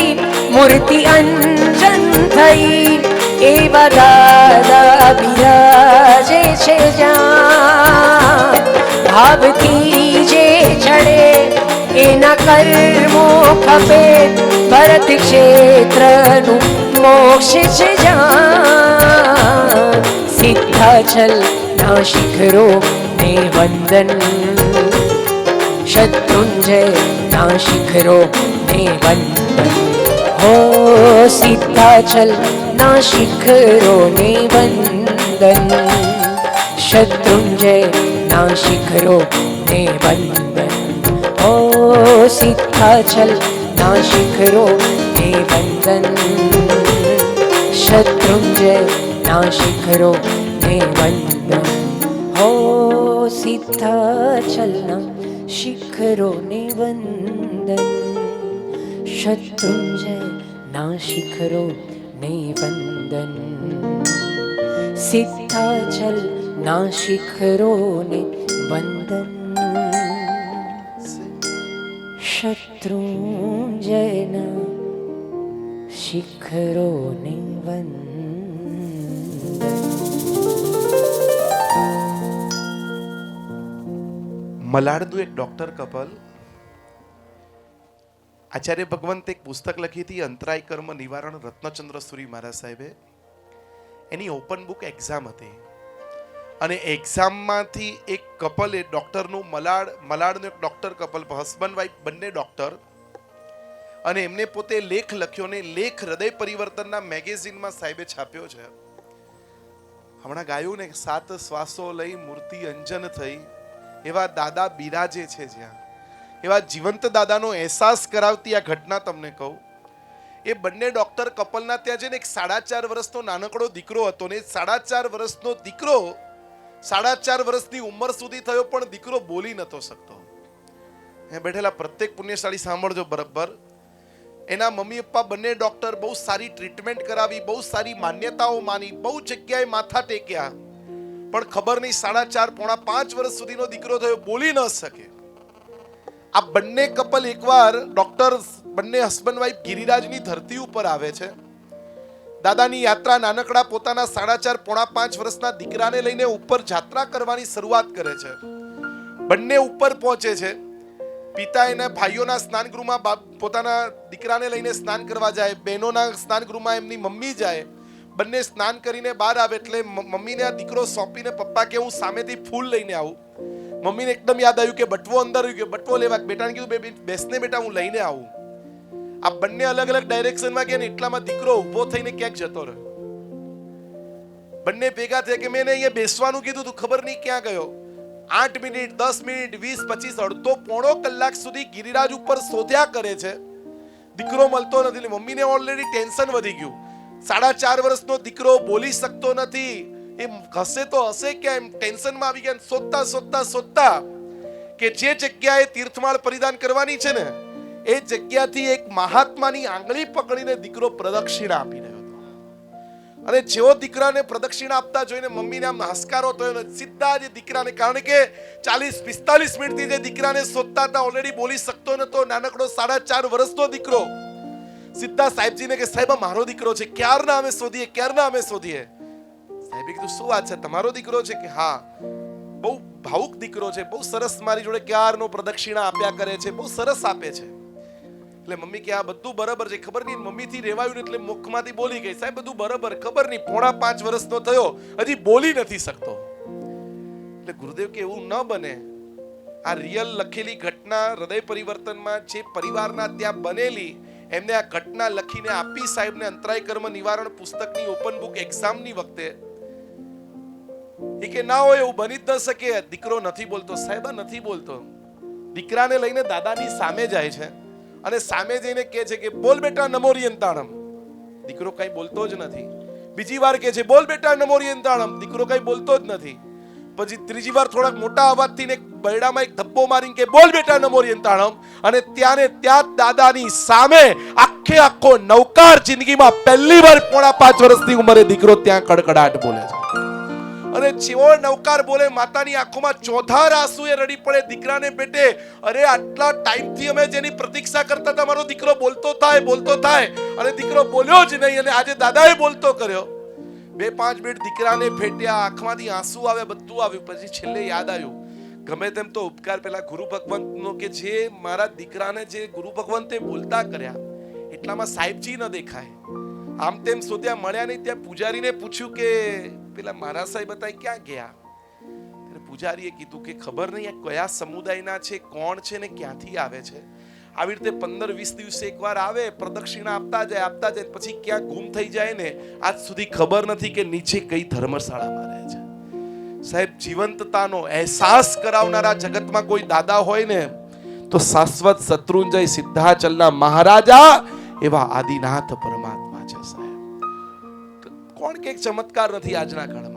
મૂર્તિ અંજન થઈ, એવા દાદા બિરાજે છે જ્યાં. ભાવથી જે ચડે એના કર્મો ખપે, ભરત ક્ષેત્રનું મોક્ષ છે જ્યાં. સિદ્ધાચલ ના શિખરો ને વંદન, શત્રુંજય ના શિખરો ને વંદન. હો સિદ્ધાચલ ના શિખરો ને વંદન, શત્રુંજય ના શિખરો ને વંદન. ઓ સિદ્ધાચલ ના શિખરો ને વંદન, શત્રુંજય ના શિખરો ને વંદન. હો સિદ્ધાચલ ના શિખરો ને વંદન, શત્રુંજય ના શિખરો ને વંદન. સિદ્ધાચલ ના શિખરો ને વંદન, શત્રુંજયના શિખરો ને વંદન. મલાડનું એક ડોક્ટર કપલ, આચાર્ય ભગવંતે એક પુસ્તક લખી હતી અંતરાય કર્મ નિવારણ, રત્નચંદ્ર સુરી મહારાજ સાહેબે. એની ઓપન બુક એક્ઝામ હતી અને એક્ઝામમાંથી એક કપલે ડોક્ટરનું મલાડનું એક ડોક્ટર કપલ, હસબન્ડ વાઈફ બંને ડોક્ટર, અને એમને પોતે લેખ લખ્યો ને લેખ હૃદય પરિવર્તનના મેગેઝિનમાં સાહેબે છાપ્યો છે. હમણાં ગાયું ને સાત શ્વાસો લઈ મૂર્તિ અંજન થઈ, એવા દાદા બિરાજે છે જ્યાં. એવા જીવંત દાદાનો અહેસાસ કરાવતી આ ઘટના તમને કહું. એ બંને ડોક્ટર કપલના ત્યાં છે ને એક 4.5 વર્ષનો નાનકડો દીકરો હતો ને 4.5 વર્ષનો દીકરો 4.5 વર્ષની ઉંમર સુધી થયો પણ દીકરો બોલી નતો શકતો. એ બેઠેલા પ્રત્યેક પુણ્યશાળી સાંભળજો બરાબર. એના મમ્મી પપ્પા બંને ડોક્ટર, બહુ સારી ટ્રીટમેન્ટ કરાવી, બહુ સારી માન્યતાઓ માની, બહુ જગ્યાએ માથા ટેક્યા, પણ ખબર નહીં 4.5 પોણા 5 વર્ષ સુધીનો દીકરો થયો, બોલી ન શકે. આ બંને કપલ એકવાર ડોક્ટર બંને હસબન્ડ વાઈફ ગિરિરાજની ધરતી ઉપર આવે છે. દાદાની યાત્રા નાનકડા પોતાના 4.5 પોણા 5 વર્ષના દીકરાને લઈને ઉપર જાત્રા કરવાની શરૂઆત કરે છે. બંને ઉપર પહોંચે છે. પિતા એના ભાઈઓના સ્નાનગૃહમાં પોતાના દીકરાને લઈને સ્નાન કરવા જાય, બહેનોના સ્નાનગૃહમાં એમની મમ્મી જાય. બંને સ્નાન કરીને બહાર આવે એટલે મમ્મીને આ દીકરો સોંપીને પપ્પા કે હું સામેથી ફૂલ લઈને આવું. મમ્મીને એકદમ યાદ આવ્યું કે બટવો અંદર આવ્યું, કે બટવો લેવા. બેટાને કીધું બેસને બેટા, હું લઈને આવું. આ બંને અલગ અલગ ડાયરેક્શનમાં ગયા ને એટલામાં દીકરો ઊભો થઈને ક્યાંક જતો રહ્યો. બંને ભેગા થયા કે મેં અહીંયા બેસવાનું કીધું તું, ખબર નહીં ક્યાં ગયો. 8 મિનિટ 10 મિનિટ 20 25 અડધો પોણો કલાક સુધી ગિરિરાજ ઉપર શોધ્યા કરે છે, દીકરો મળતો નથી. મમ્મીને ઓલરેડી ટેન્શન વધી ગયું. 4.5 વર્ષનો દીકરો બોલી શકતો નથી, એમ હશે તો હશે ક્યાં, એમ ટેન્શનમાં આવી ગયા. શોધતા શોધતા શોધતા કે જે જગ્યાએ તીર્થમાળ પરિધાન કરવાની છે ને એ જગ્યાથી એક મહાત્માની આંગળી પકડીને દીકરો પ્રદક્ષિણા આપી રહ્યો હતો. અને જેવો દીકરાને પ્રદક્ષિણા આપતા જોઈને મમ્મીને આમ હાસકારો થયો. સીધા જ દીકરાને, કારણ કે 40-45 મિનિટથી જે દીકરાને શોધતા હતા, ઓલરેડી બોલી શકતો નતો, નાનકડો 4.5 વર્ષનો દીકરો, સીધા સાહેબજીને કે સાહેબ મારો દીકરો છે, ક્યારના અમે શોધીએ. સાહેબે કીધું શું વાત છે, તમારો દીકરો છે? કે હા. બહુ ભાવુક દીકરો છે, બહુ સરસ મારી જોડે ક્યારનો પ્રદક્ષિણા આપ્યા કરે છે, બહુ સરસ આપે છે. એટલે મમ્મી કે આ બધું બરાબર છે, ખબર નહીં મમ્મીથી રેવાયું ને એટલે મુખમાંથી બોલી ગઈ, સાહેબ બધું બરાબર, ખબર નહીં 4.5 વર્ષનો થયો હજી બોલી નથી શકતો. એટલે ગુરુદેવ કે એવું ન બને, આ રિયલ લખેલી ઘટના હૃદય પરિવર્તનમાં જે પરિવારના ત્યાં બનેલી, એમને આ ઘટના લખીને આપી સાહેબને અંતરાય કર્મ નિવારણ પુસ્તકની ઓપન બુક એક્ઝામની વખતે. એ કે ના હોય એવું બની જ ન શકે. દીકરો નથી બોલતો. સાહેબ નથી બોલતો. દીકરાને લઈને દાદાની સામે જાય છે અને સામે જઈને કહે છે કે બોલ બેટા નમોરિયંતાણમ. દીકરો કઈ બોલતો જ નથી. બીજી વાર કહે છે બોલ બેટા નમોરિયંતાણમ. દીકરો કઈ બોલતો જ નથી. પછી ત્રીજી વાર થોડાક મોટા અવાજથી ને બરડામાં એક ધબ્બો મારીને કે બોલ બેટા નમોરિયંતાણમ. અને ત્યાં દાદાની સામે આખો નવકાર જિંદગીમાં પહેલી વાર 4.5 વર્ષની ઉંમરે દીકરો ત્યાં કડકડાટ બોલે છે. અને જેવો નવકાર બોલે માતાની આંખોમાં ચોધાર આંસુએ રડી પડે. દીકરાને પેટે અરે આટલા ટાઈમથી અમે જેની પ્રતીક્ષા કરતા હતા મારો દીકરો બોલતો થાય અને દીકરો બોલ્યો જ નહીં અને આજે દાદાએ બોલતો કર્યો. 2-5 મિનિટ દીકરાને ભેટ્યા, આંખમાંથી આંસુ આવે, બધું આવ્યું. પછી છેલ્લે યાદ આવ્યું ગમે તેમ તો ઉપકાર પેલા ગુરુ ભગવંતનો કે જે મારા દીકરાને જે ગુરુ ભગવંતે બોલતા કર્યા એટલામાં સાહેબજી ન દેખાય. આમ તેમ શોધ્યા, મળ્યા નહીં. ત્યાં પૂજારીને પૂછ્યું કે પેલા મારા સાહેબ હતા ક્યાં ગયા? પૂજારીએ કીધું કે ખબર નહીં કયા સમુદાયના છે, કોણ છે ને ક્યાંથી આવે છે. આવી રીતે 15-20 દિવસે એકવાર આવે, પ્રદક્ષિણા આપતા જાય પછી ક્યાં ગુમ થઈ જાય ને આજ સુધી ખબર નથી કે નીચે કઈ ધર્મશાળામાં રહે છે. સાહેબ જીવંતતાનો અહેસાસ કરાવનારા જગતમાં કોઈ દાદા હોય ને તો શાશ્વત શત્રુંજય સિદ્ધાચલના મહારાજા એવા આદિનાથ પરમાત્મા છે. સાહેબ કોણ કે ચમત્કાર નથી આજના કાળમાં.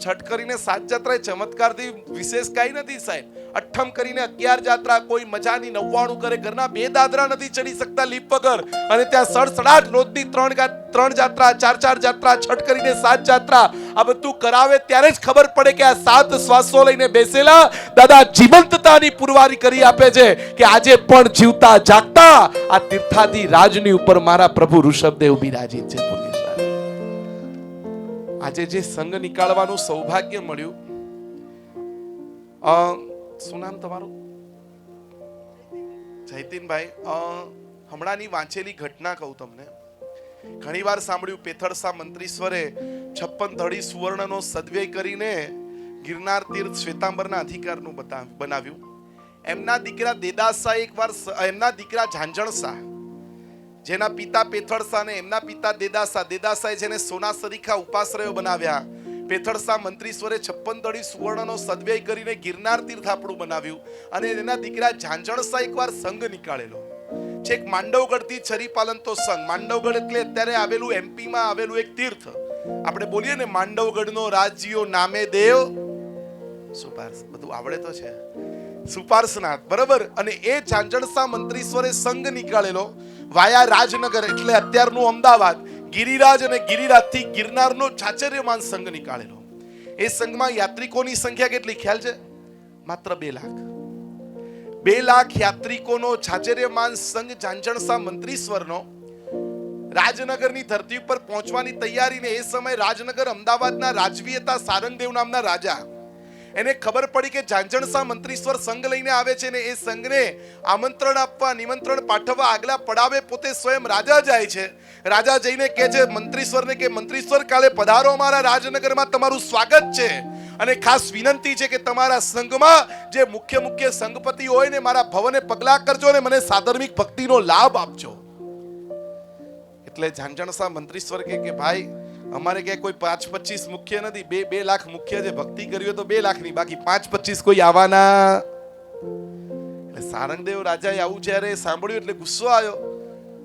છઠ કરીને 7 જાત્રા ચમત્કારથી વિશેષ કઈ નથી સાહેબ. અઠ્ઠમ કરીને 11 જાત્રા, કોઈ મજાની 99 કરે, ઘરના 2 દાદરા નથી ચડી શકતા લીપ વગર, અને ત્યાં સડસડાટ રોજની 3 જાત્રા, 4 જાત્રા, છઠ કરીને 7 જાત્રા, આ બધું કરાવે ત્યારે જ ખબર પડે કે આ 7 શ્વાસો લઈને બેસેલા દાદા જીવંતતાની પુરવારી કરી આપે છે કે આજે પણ જીવતા જાગતા આ તીર્થાદી રાજની ઉપર મારા પ્રભુ ઋષભદેવ બિરાજીત છે. આજે જે સંઘ નીકાળવાનું સૌભાગ્ય મળ્યું, શું નામ તમારું? જયતીનભાઈ. હમણાંની વાંચેલી ઘટના કહું તમને. ઘણીવાર સાંભળ્યું પેથળસા મંત્રીશ્વરે 56 ધડી સુવર્ણનો સદવ્યય કરીને ગિરનાર તીર્થ શ્વેતાંબરના અધિકારનું બનાવ્યું. એમના દીકરા દેદાસા એકવાર, એમના દીકરા ઝાંઝણસા, જેના પિતા પેથળસા ને એમના પિતા દેદાસાએ જેને સોના સરીખા ઉપાશ્રયો બનાવ્યા, પેથળસા મંત્રીશ્વરે 56 ધડી સુવર્ણનો સદવ્યય કરીને ગિરનાર તીર્થ આપણું બનાવ્યું. અને એના દીકરા ઝાંઝણસા એકવાર સંઘ નીકાળેલો. છેક માંડવગઢથી છરીપાલન તો સંઘ. માંડવગઢ એટલે અત્યારે આવેલું એમપીમાં આવેલું એક તીર્થ. આપણે બોલીએ ને માંડવગઢનો રાજ્યો નામે દેવ સુપાર્શ, બધું આવડે તો છે, સુપાર્શનાથ, બરાબર. અને એ ઝાંઝણસા મંત્રીશ્વરે સંઘ નીકાળેલો વાયા રાજનગર એટલે અત્યારનું અમદાવાદ. ગિરિરાજ અને ગિરિરાજથી ગિરનારનો છાચર્યમાન સંઘ નીકાળેલો. એ સંઘમાં યાત્રિકોની સંખ્યા કેટલી ખ્યાલ છે? માત્ર 2 લાખ. 2 લાખ યાત્રિકોનો છાચર્યમાન સંઘ ઝાંઝણસા મંત્રીશ્વરનો રાજનગરની ધરતી ઉપર પહોંચવાની તૈયારીને એ સમય રાજનગર અમદાવાદના રાજવી હતા સારંગદેવ નામના રાજા. એને ખબર પડી કે ઝાંઝણસા મંત્રીશ્વર સંઘ લઈને આવે છે ને એ સંઘને આમંત્રણ આપવા, નિમંત્રણ પાઠવવા આગલા પડાવે પોતે સ્વયં રાજા જાય છે. રાજા જઈને કહે છે મંત્રીશ્વરને કે મંત્રીશ્વર કાલે પધારો અમારા રાજનગરમાં, તમારું સ્વાગત છે અને ખાસ વિનંતી છે કે તમારા સંઘમાં જે મુખ્ય સંઘપતિ હોય ને મારા ભવને પગલા કરજો ને મને સાધર્મિક ભક્તિનો લાભ આપજો. એટલે ઝાંઝણસા મંત્રીશ્વર કે ભાઈ અમારે ક્યાંય કોઈ 5-25 મુખ્ય નથી, 2 લાખ મુખ્ય છે. ભક્તિ કરવી હોય તો 2 લાખની, બાકી 5-25 કોઈ આવવાના. એટલે સારંગદેવ રાજાએ આવું જ્યારે સાંભળ્યું એટલે ગુસ્સો આવ્યો.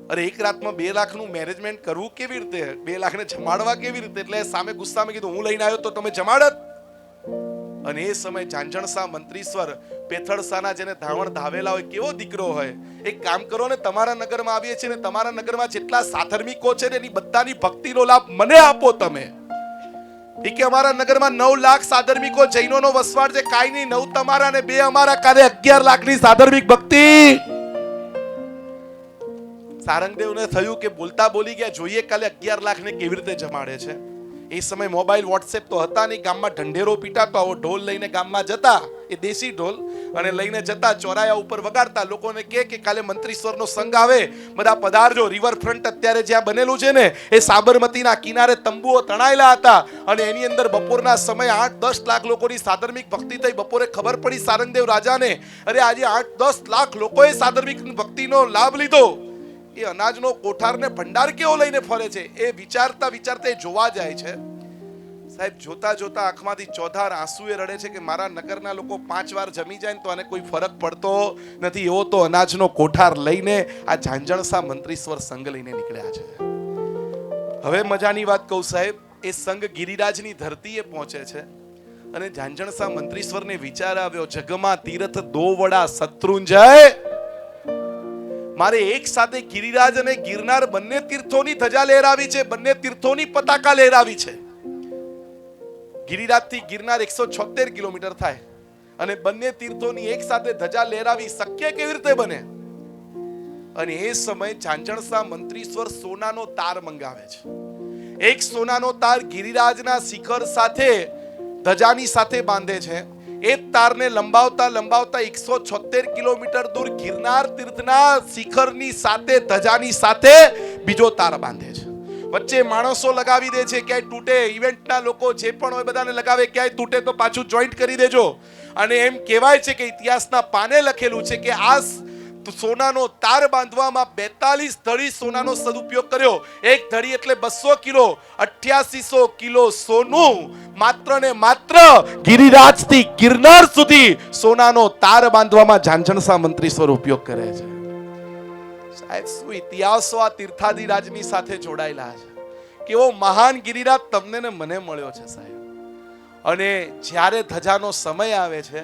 અરે એક રાતમાં 2 લાખનું મેનેજમેન્ટ કરવું કેવી રીતે? 2 લાખને જમાડવા કેવી રીતે? એટલે સામે ગુસ્સામાં કીધું હું લઈને આવ્યો તો તમે જમાડત. અને એ સમય ઝાંઝણસા મંત્રીશ્વર પેથળસાના જેને ધાવણ ધાવેલા હોય, કેવો દીકરો હોય, એક કામ કરો ને તમારા નગરમાં આવીએ છીએ ને તમારા નગરમાં જેટલા સાધર્મિકો છે ને એની બધાની ભક્તિનો લાભ મને આપો તમે. એ કે અમારા નગરમાં 9 લાખ સાધર્મિકો જૈનોનો વસવાટ છે, કાઈ નહીં, 9 તમારા ને 2 અમારા, કાલે 11 લાખની સાધર્મિક ભક્તિ. સારંગદેવને થયું કે બોલતા બોલી ગયા, જોઈએ કાલે 11 લાખને કેવી રીતે જમાડે છે. એ સમય મોબાઈલ વોટ્સએપ તો હતા નહીં, ગામમાં ઢંઢેરો પીટાતો, આવો ઢોલ લઈને ગામમાં જતા, એ દેશી ઢોલ અને લઈને જતા, ચોરાયા ઉપર વગાડતા, લોકોને કે કાલે મંત્રીશ્વરનો સંઘ આવે, બધા પધારજો. રિવરફ્રન્ટ અત્યારે જ્યાં બનેલું છે ને, એ સાબરમતીના કિનારે તંબુઓ તણાયેલા હતા અને એની અંદર બપોરના સમયે 8-10 લાખ લોકોની સાધર્મિક ભક્તિ થઈ. બપોરે ખબર પડી સારંગદેવ રાજાને, અરે આજે 8-10 લાખ લોકોએ સાધર્મિક ભક્તિનો લાભ લીધો. એ અનાજનો કોઠારને ભંડાર કેવો લઈને ફરે છે, એ વિચારતા વિચારતા જોવા જાય છે. સાહેબ જોતા જોતા આંખમાંથી ચોધાર આંસુએ રડે છે કે મારા નગરના લોકો 5 વાર જમી જાય ને તો આને કોઈ ફરક પડતો નથી. એવો તો અનાજનો કોઠાર લઈને આ ઝાંઝણસા મંત્રીશ્વર સંઘ લઈને નીકળ્યા છે. હવે મજાની વાત કહું સાહેબ, એ સંઘ ગિરિરાજની ધરતીએ પહોંચે છે અને ઝાંઝણસા મંત્રીશ્વરને વિચાર આવ્યો, જગમાં તીર્થ દો વડા શત્રુંજય, મારે એક સાથે ગિરિરાજ અને ગિરનાર બંને તીર્થોની ધજા લહેરાવી છે, બંને તીર્થોની પતાકા લહેરાવી છે. ગિરિરાજ થી ગિરનાર 176 કિલોમીટર થાય અને બંને તીર્થોની એક સાથે ધજા લહેરાવી શક્ય કેવી રીતે બને? અને એ સમય ઝાંઝણસા મંત્રીશ્વર સોનાનો તાર મંગાવે છે. એક સોનાનો તાર ગિરિરાજના શિખર સાથે ધજાની સાથે બાંધે છે. એ તારને લંબાવતા લંબાવતા 176 કિલોમીટર દૂર ગિરનાર તીર્થના શિખરની સાથે ધજાની સાથે બીજો તાર બાંધે છે. વચ્ચે માણસો લગાવી દે છે, ક્યાંય તૂટે, ઇવેન્ટના લોકો જે પણ હોય બધાને લગાવે, ક્યાંય તૂટે તો પાછું જોઈન્ટ કરી દેજો. અને એમ કહેવાય છે કે ઇતિહાસના પાને લખેલું છે કે આ સોનાનો તાર બાંધવામાં 42 ધડી સોનાનો સદુપયોગ કર્યો. એક ધડી એટલે 200 કિલો, 8800 કિલો સોનું માત્ર ને માત્ર ગિરિરાજથી ગિરનાર સુધી સોનાનો તાર બાંધવામાં ઝાંઝણસા મંત્રીશ્વર ઉપયોગ કરે છે. સાહેબ શું ઇતિહાસો આ તીર્થાધિરાજની સાથે જોડાયેલા છે. કેવો મહાન ગિરિરાજ તમને ને મને મળ્યો છે સાહેબ. અને જ્યારે ધજાનો સમય આવે છે,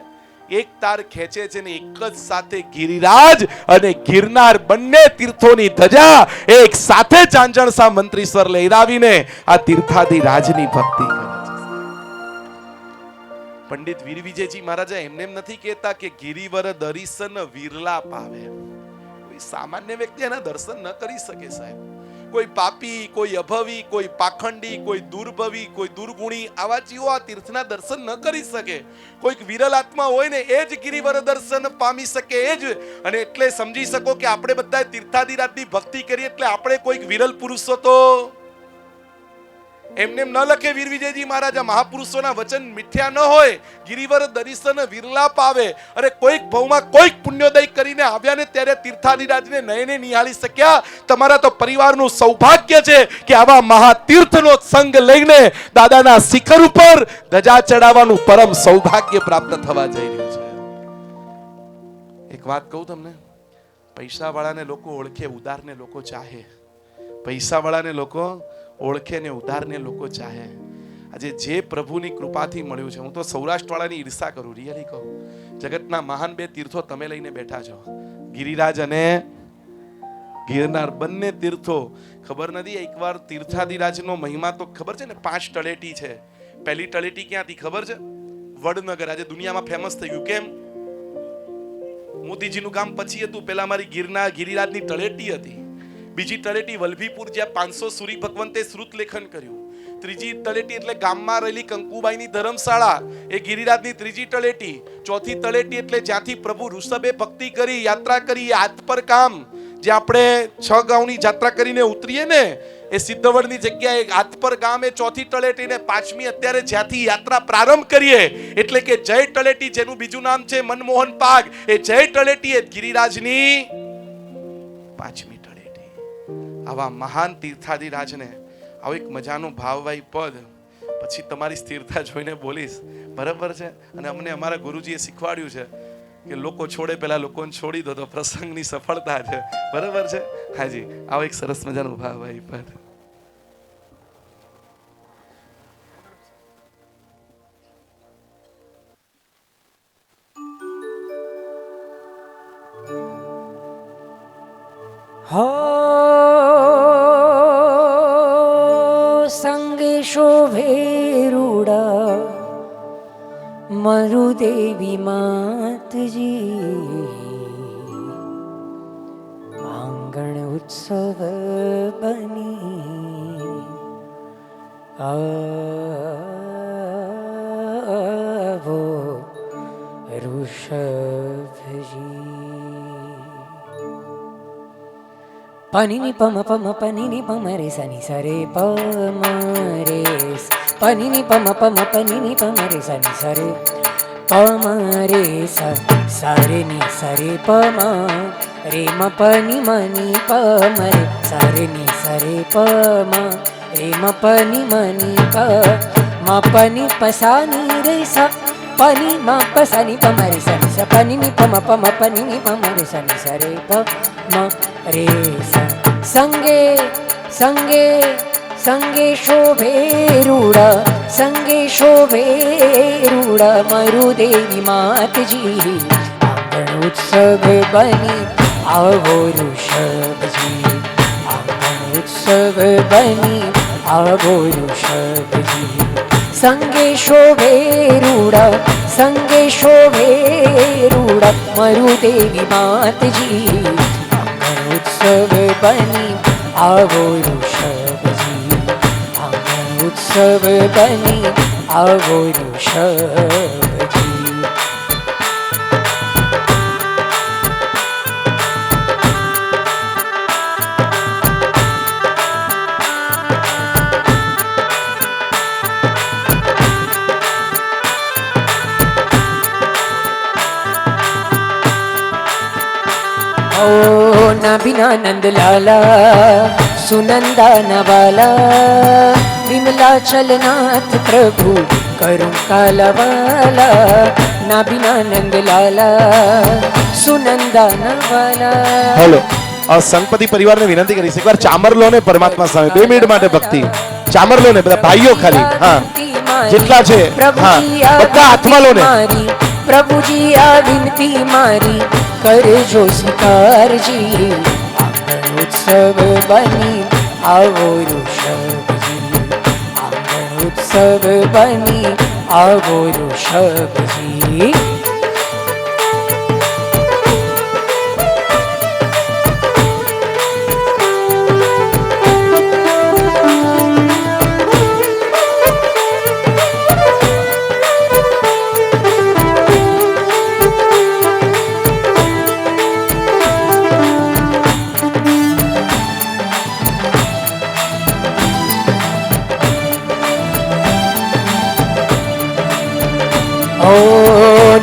એક તાર ખેંચે છે ને એક જ સાથે ગિરિરાજ અને ગિરનાર બંને તીર્થોની ધજા એક સાથે ઝાંઝણસા મંત્રીશ્વર લહેરાવીને આ તીર્થાધિરાજની ભક્તિ કરે છે. પંડિત વીર વિજયજી મહારાજા એમને નથી કહેતા કે ગિરિવર દર્શન વિરલા પાવે. કોઈ સામાન્ય વ્યક્તિ એના દર્શન ન કરી શકે સાહેબ. કોઈ પાપી, કોઈ અભવી, કોઈ પાખંડી, કોઈ દુર્ભવી, કોઈ દુર્ગુણી, આવા જીવો આ તીર્થના દર્શન ન કરી શકે. કોઈક વિરલ આત્મા હોય ને એ જ ગિરિવર દર્શન પામી શકે, એ જ. અને એટલે સમજી શકો કે આપણે બધા તીર્થાધિરાજની ભક્તિ કરીએ એટલે આપણે કોઈક વિરલ પુરુષો તો એમને ન લખે. વીર વિજયજી મહારાજા મહાપુરુષોના વચન મિથ્યા ન હોય. ગિરિવર દર્શન વિરલા પાવે. અરે કોઈક ભવમાં કોઈક પુણ્યોદય કરીને આવ્યા ને ત્યારે તીર્થાધિરાજને નયને નિહાળી શક્યા. તમારા તો પરિવારનું સૌભાગ્ય છે કે આવા મહાતીર્થનો સંગ લઈને દાદાના શિખર ઉપર ધજા ચડાવવાનું પરમ સૌભાગ્ય પ્રાપ્ત થવા જઈ રહ્યું છે. એક વાત કહું તમને, પૈસા વાળાને લોકો ઓળખે, ઉદારને લોકો ચાહે. પૈસા વાળાને લોકો ઓળખે ને ઉધારને લોકો ચાહે. આજે જે પ્રભુની કૃપાથી મળ્યું છે, હું તો સૌરાષ્ટ્ર વાળાની ઈર્ષા કરું, રિયલી કહું. જગતના મહાન 2 તીર્થો તમે લઈને બેઠા છો, ગિરિરાજ અને ગિરનાર બંને તીર્થો. ખબર નથી એકવાર તીર્થાધિરાજનો મહિમા તો ખબર છે ને, 5 તળેટી છે. પહેલી તળેટી ક્યાંથી ખબર છે? વડનગર. આજે દુનિયામાં ફેમસ થઈ ગયું. કેમ? મોદીજીનું કામ પછી હતું, પેલા મારી ગિરિરાજની તળેટી હતી. બીજી તળેટી વલ્લભીપુર, જ્યાં 500 સૂરી ભગવંતે શ્રુત લેખન કર્યું. ત્રીજી તળેટી એટલે ગામમાં રહેલી કંકુબાઈની ધર્મશાળા, એ ગિરિરાજની ત્રીજી તળેટી. ચોથી તળેટી એટલે જ્યાંથી પ્રભુ ઋષભે ભક્તિ કરી, યાત્રા કરી, હાથ પર કામ, જે આપણે 6 ગામની યાત્રા કરીને ઉતરીએ ને, એ સિદ્ધવડની જગ્યાએ હાથ પર ગામ એ ચોથી તળેટી. ને 5મી અત્યારે જ્યાંથી યાત્રા પ્રારંભ કરીએ એટલે કે જય તળેટી, જેનું બીજું નામ છે મનમોહન પાગ, એ જય તળેટી એ ગિરિરાજની 5મી. આવા મહાન તીર્થાધિરાજને આવો એક મજાનું ભાવવાહી પદ પછી તમારી સ્થિરતા જોઈને બોલીશ, બરાબર છે? અને અમને અમારા ગુરુજીએ શીખવાડ્યું છે કે લોકો છોડે પહેલા લોકોને છોડી દો તો પ્રસંગની સફળતા છે, બરાબર છે? હાજી, આવો એક સરસ મજાનું ભાવવાહી પદ. સંગે શોભેરુડા મરુદેવી માતજી, આંગણ ઉત્સવ બની આ પની પમ પમ પની પમ રે સની સરે પમ રે પની પમ પમ પની પમ રે સની સરે પમ રે સરે ની સરે પમ રે મ પની મની પમ રે સરે ની સરે પમ રે મ પની મની પ મ પની પસાની રે સ પની મ પસાની પમ રે સની સ પની ની પમ પમ પની ની પમ રે સની સરે પ મ રે સ સંગે સંગે સંગે શોભે રૂડા સંગે શોભે રૂડા મરુદેવી માતજી આંગણ ઉત્સવ બની આવો ઋષભજી આંગણ ઉત્સવ બની આવો ઋષભજી સંગે શોભે રૂડા સંગે શોભે રૂડા મરુદેવી માતજી આંગણ ઉત્સવ બની આવો ઋષભજી આંગણ ઉત્સવ બની આવો ઋષભજી ओ नाभिना नंद लाला सुनंदा नवाला विमला चलनाथ प्रभु करुं कालवाला नाभिना नंद लाला सुनंदा नवाला. હેલો સંગપતિ પરિવારને વિનંતી કરીશ એકવાર ચામર લો ને પરમાત્મા સામે 2 મિનિટ માટે ભક્તિ ચામર લો ને બધા ભાઈઓ ખાલી હા જેટલા છે હા બધા હાથમાં લો ને પ્રભુજી આ વિનતી મારી કરજો સ્વીકારજી આંગણ ઉત્સવ બની આવો ઋષભજી આંગણ ઉત્સવ બની આવો ઋષભજી.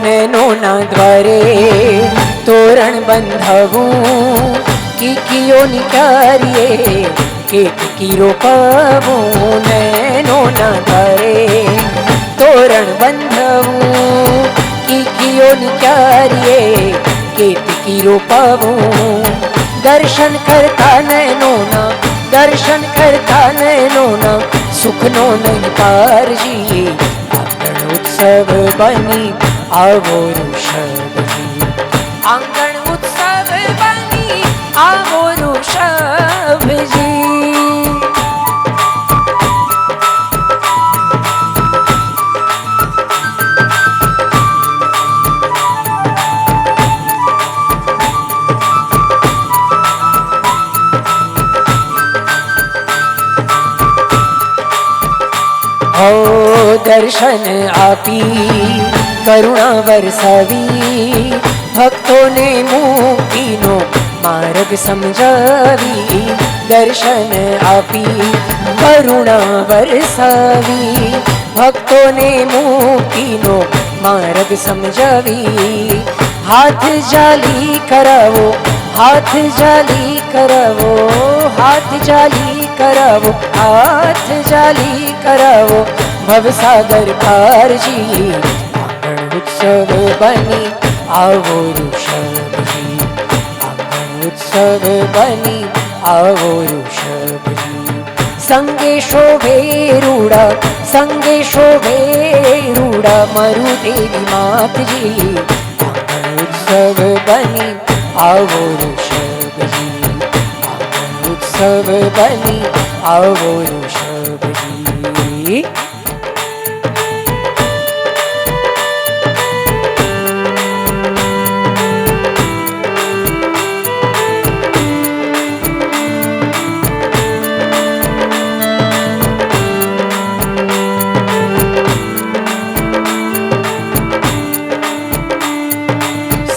નૈનોના દ્વારે તોરણ બંધાવું કીકીઓની ક્યારીએ કેતકી રોપાવું નૈનોના દ્વારે તોરણ બંધાવું કીકીઓની ક્યારીએ કેતકી રોપાવું દર્શન કરતા નૈનોના દર્શન કરતા નૈનોના સુખનો નહીં પારજી ઉત્સવ બની આવો ઋષભજી આંગણ ઉત્સવ બની આવો ઋષભજી. દર્શન આપી કરુણા વરસાવી ભક્તોને મુક્તિનો માર્ગ સમજાવી દર્શન આપી કરુણા વરસાવી ભક્તોને મુક્તિનો માર્ગ સમજાવી હાથ જાલી કરાવો હાથ જાલી કરાવો હાથ જાલી કરાવો હાથ જાલી કરાવો ભવસાગર પારજી આંગણ ઉત્સવ બની આવો ઋષભજી આંગણ ઉત્સવ બની આવો ઋષભજી સંગે શોભે રૂડા સંગે શોભે રૂડા મરુદેવી માતજી આંગણ ઉત્સવ બની આવો ઋષભજી આંગણ ઉત્સવ બની આવો Rishabhji.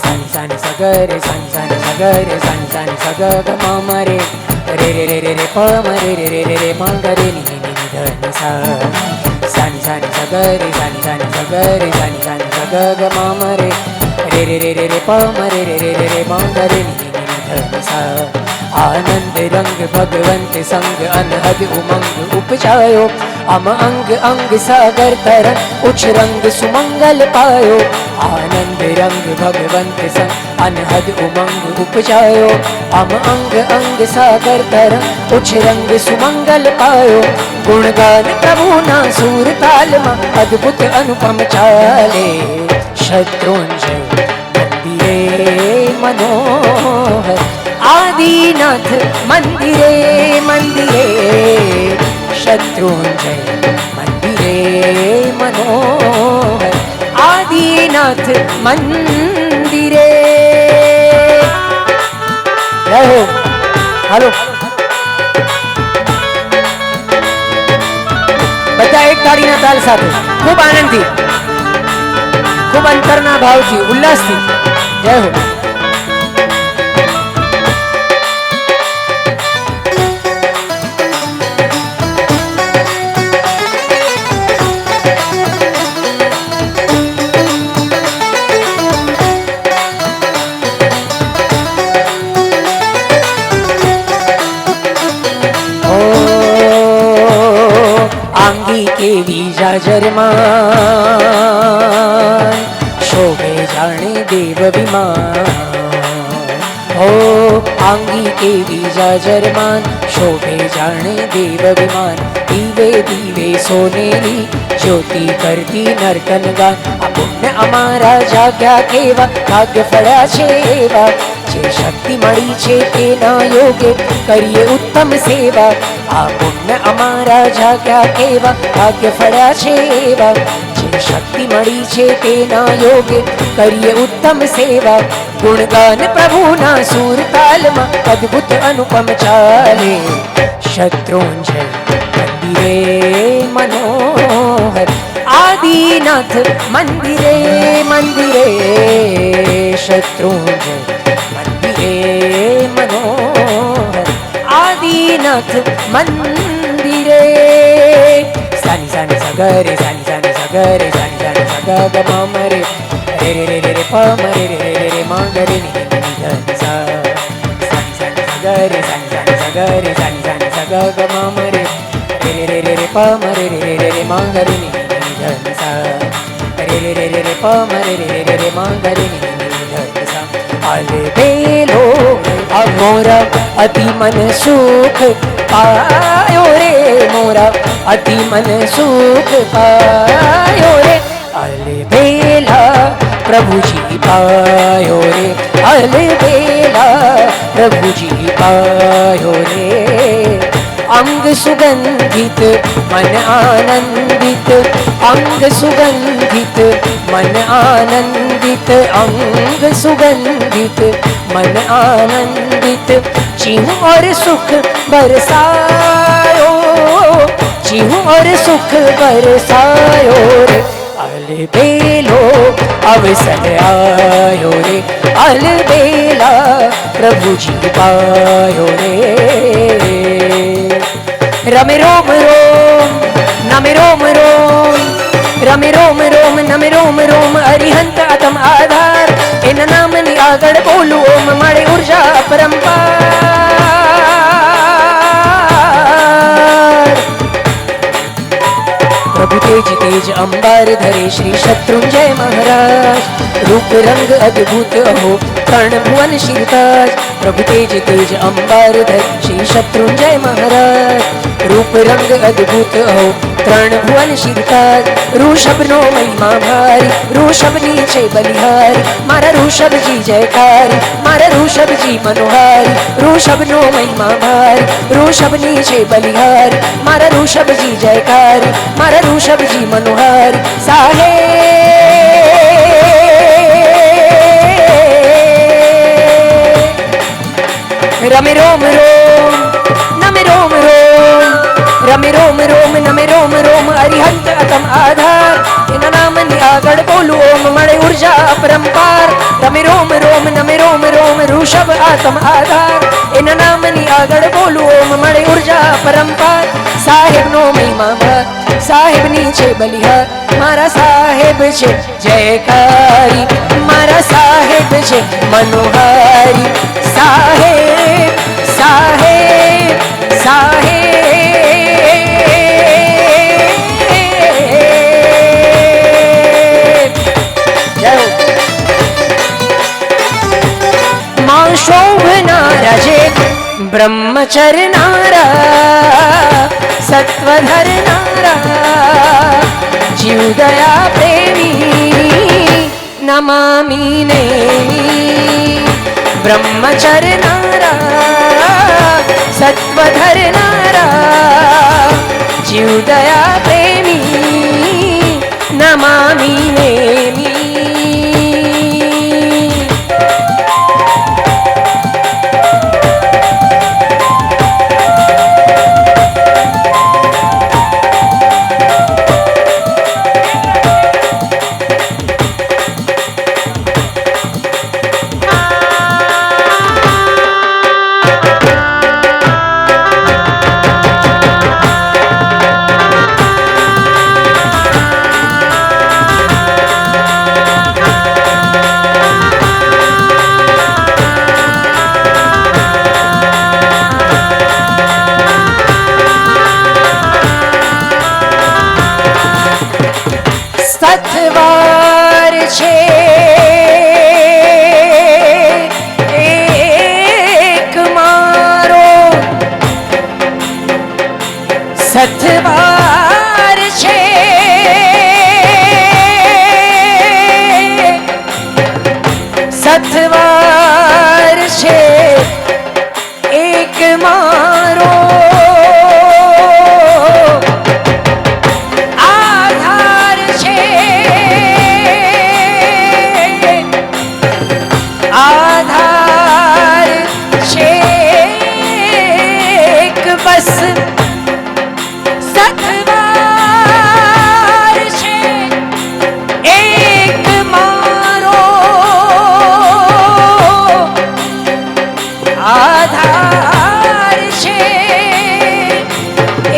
Sani sani sagare sani sani रे सानी सानी सा ग ग म म रे रे रे रे रे रे प म रे रे रे रे रे म ग रे नि नि नि नि ध नि सा सानी सानी सा ग रे सानी सानी सा ग रे सानी सानी सा ग ग म म रे रे रे रे रे रे प म रे रे रे रे रे म ग रे नि नि नि नि ध नि सा आनंद रंग भगवंत संग अनहद उमंग उपजायो अम अंग अंग सागर तरंग उच्च रंग सुमंगल पायो आनंद रंग भगवंत संग अनहद उमंग उपजायो अम अंग अंग सागर तरंग उच्च रंग सुमंगल पायो गुणगान प्रभु ना सूर ताल में अद्भुत अनुपम चाले शत्रुंजय मंदिरे मनोहर आदिनाथ मंदिरे मंदिरे शत्रुंजय मंदिरे मनोहर आदिनाथ मंदिरे रहो हेलो બધા એક તાળીના તાલ સાથે ખૂબ આનંદથી ખૂબ અંતરના ભાવથી ઉલ્લાસથી જય હો केवी जाजरमान शोभे जाने देव विमान हो आंगी केवी जाजरमान शोभे जाने देव विमान दीवे दीवे सोनेरी ज्योति करती नर्तन गान आ पुण्य अमारा जाग्या केवा भाग्य फळ्या छेवा जे शक्ति मળી છે તેના યોગે કરીએ ઉત્તમ સેવા આ પુણ્ય અમારા જાગ્યા કેવા ભાગ્ય ફળ્યા છે એવા જે શક્તિ મળી છે તેના યોગે કરીએ ઉત્તમ સેવા ગુણગાન પ્રભુના સુર તાલમાં અદ્ભુત અનુપમ ચાલે શત્રુંજય મંદિરે મનોહર આદિનાથ મંદિરે મંદિરે શત્રુંજય मनोहर आदिनाथ मंदिरे सानी सानी सगरे सानी सानी सगरे सानी सानी सग ग म म रे रे रे रे रे रे प म रे रे रे रे रे म ग रे नि नि नि ध नि सा सानी सानी सगरे सानी सानी सगरे सानी सानी सग ग म म रे रे रे रे रे रे प म रे रे रे रे रे म ग रे नि नि नि ध नि सा रे रे रे रे रे प म रे रे रे रे रे म ग रे नि नि नि ध नि सा अलबेलो मोरा अति मन सुख पायो रे मोरा अति मन सुख पायो रे अलबेला प्रभु जी पायो रे अलबेला प्रभु जी पायो रे अंग सुगंधित मन आनंदित अंग सुगंधित मन आनंदित अंग सुगंधित मन आनंदित चिहु और सुख बरसायो चिहु और सुख बरसायो रे अलबेलो अवसर आयो रे अलबेला प्रभु जी पायो रे रमे रोम रोम नमे रोम रोम रमे रोम रोम नमे रोम रोम अरिहंत अतम आधार इन नामनी આગળ બોલું ઓમ મળે ઉર્જા પરંપાર प्रभु तेज तेज अंबार धरे श्री शत्रुंजय महाराज रूप रंग अद्भुत हो कर्ण भुवन शिरताज प्रभु तेज तेज अंबार धरे श्री शत्रुंजय महाराज रूप रंग अद्भुत हो त्रण भुवन शिरताज ऋषभ नो महिमा भारी ऋषभ नीचे बलिहारी मारा ऋषभ जी जयकारी मारा ऋषभ जी मनोहारी ऋषभ नो महिमा भारी ऋषभ नीचे बलिहारी मारा ऋषभ जी जयकारी मारा ऋषभ जी मनोहारी साहे रमे रोम रोम नमे रोम रोम रमे रोम रोम नमे रोम रोम अरिहंत अतम आधार इन नामनी આગળ બોલું ઓમ મળે ઉર્જા ઉર્જા પરંપાર. રમે રોમ રોમ નમે રોમ રોમ ઋષભ આત્મ આધાર. એના નામની આગળ બોલું ઓમ મળે ઉર્જા પરંપાર. સાહેબનો મહિમા ભર, સાહેબની છે બલિહાર. મારા સાહેબ છે જયકારી, મારા સાહેબ છે મનોહારી. સાહેબ સાહેબ સાહેબ. જય હો. માં શોભનારા છે બ્રહ્મચરનારા, સત્વધરનારા, જીવદયા પ્રેમી નમામી નેમી. બ્રહ્મચરનારા, સત્વધરનારા, જીવદયા પ્રેમી નમામી નેમી. સત્વાર છે એક મારો, સત્વાર છે સત્વાર છે એક મારો. આધાર છે એક બસ, સત્વાર છે એક મારો. આધાર છે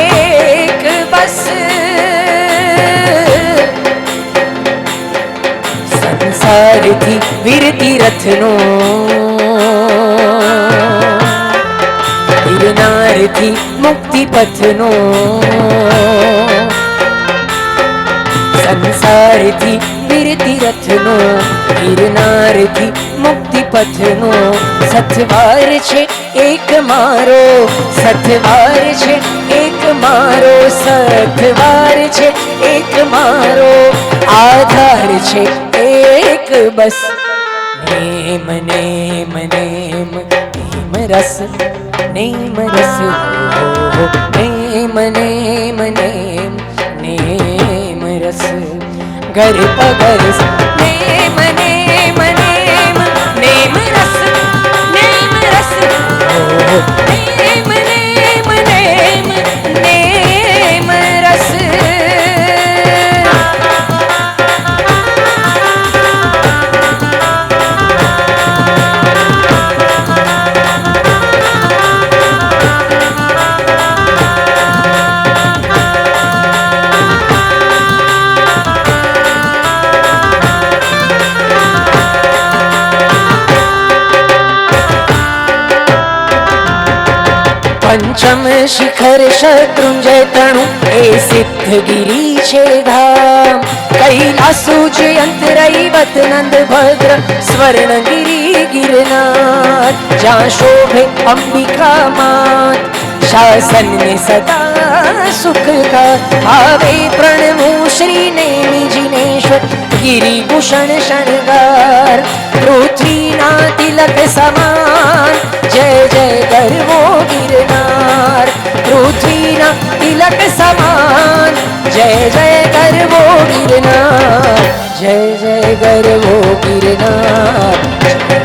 એક બસ, સંસારથી વીરતી રથનો, ગિરનારથી મુક્તિ પથનો. સંસારથી વીરતી રથનો, ગિરનારથી મુક્તિ પથનો. સત્વાર છે એક મારો, સત્વાર છે એક મારો, સત્વાર છે એક મારો. આધાર છે એક બસ, નેમ નેમ નેમ નેમ રસ, નેમ રસ હો. નેમ નેમ નેમ નેમ રસ, ઘર પગર નેમ નેમ નેમ નેમ રસ, નેમ રસ હો. નેમ નેમ નેમ નેમ રસ. પંચમ શિખર શત્રુંજય તણું એ સિદ્ધગીરી છે ધામ. કૈલાસુ જયંતરૈવત નંદ ભદ્ર સ્વર્ણગીરી ગિરનાર. જ્યાં શોભે અંબિકા માત, શાસન ને સદા સુખ કા. આવે પ્રણવું શ્રી નેમી જીનેશ્વર, ગિરિભૂષણ શણગાર. પૃથ્વીના તિલક સમાન, જય જય ગરવો ગિરનાર. પૃથ્વીના તિલક સમાન, જય જય ગરવો ગિરનાર. જય જય ગરવો ગિરનાર,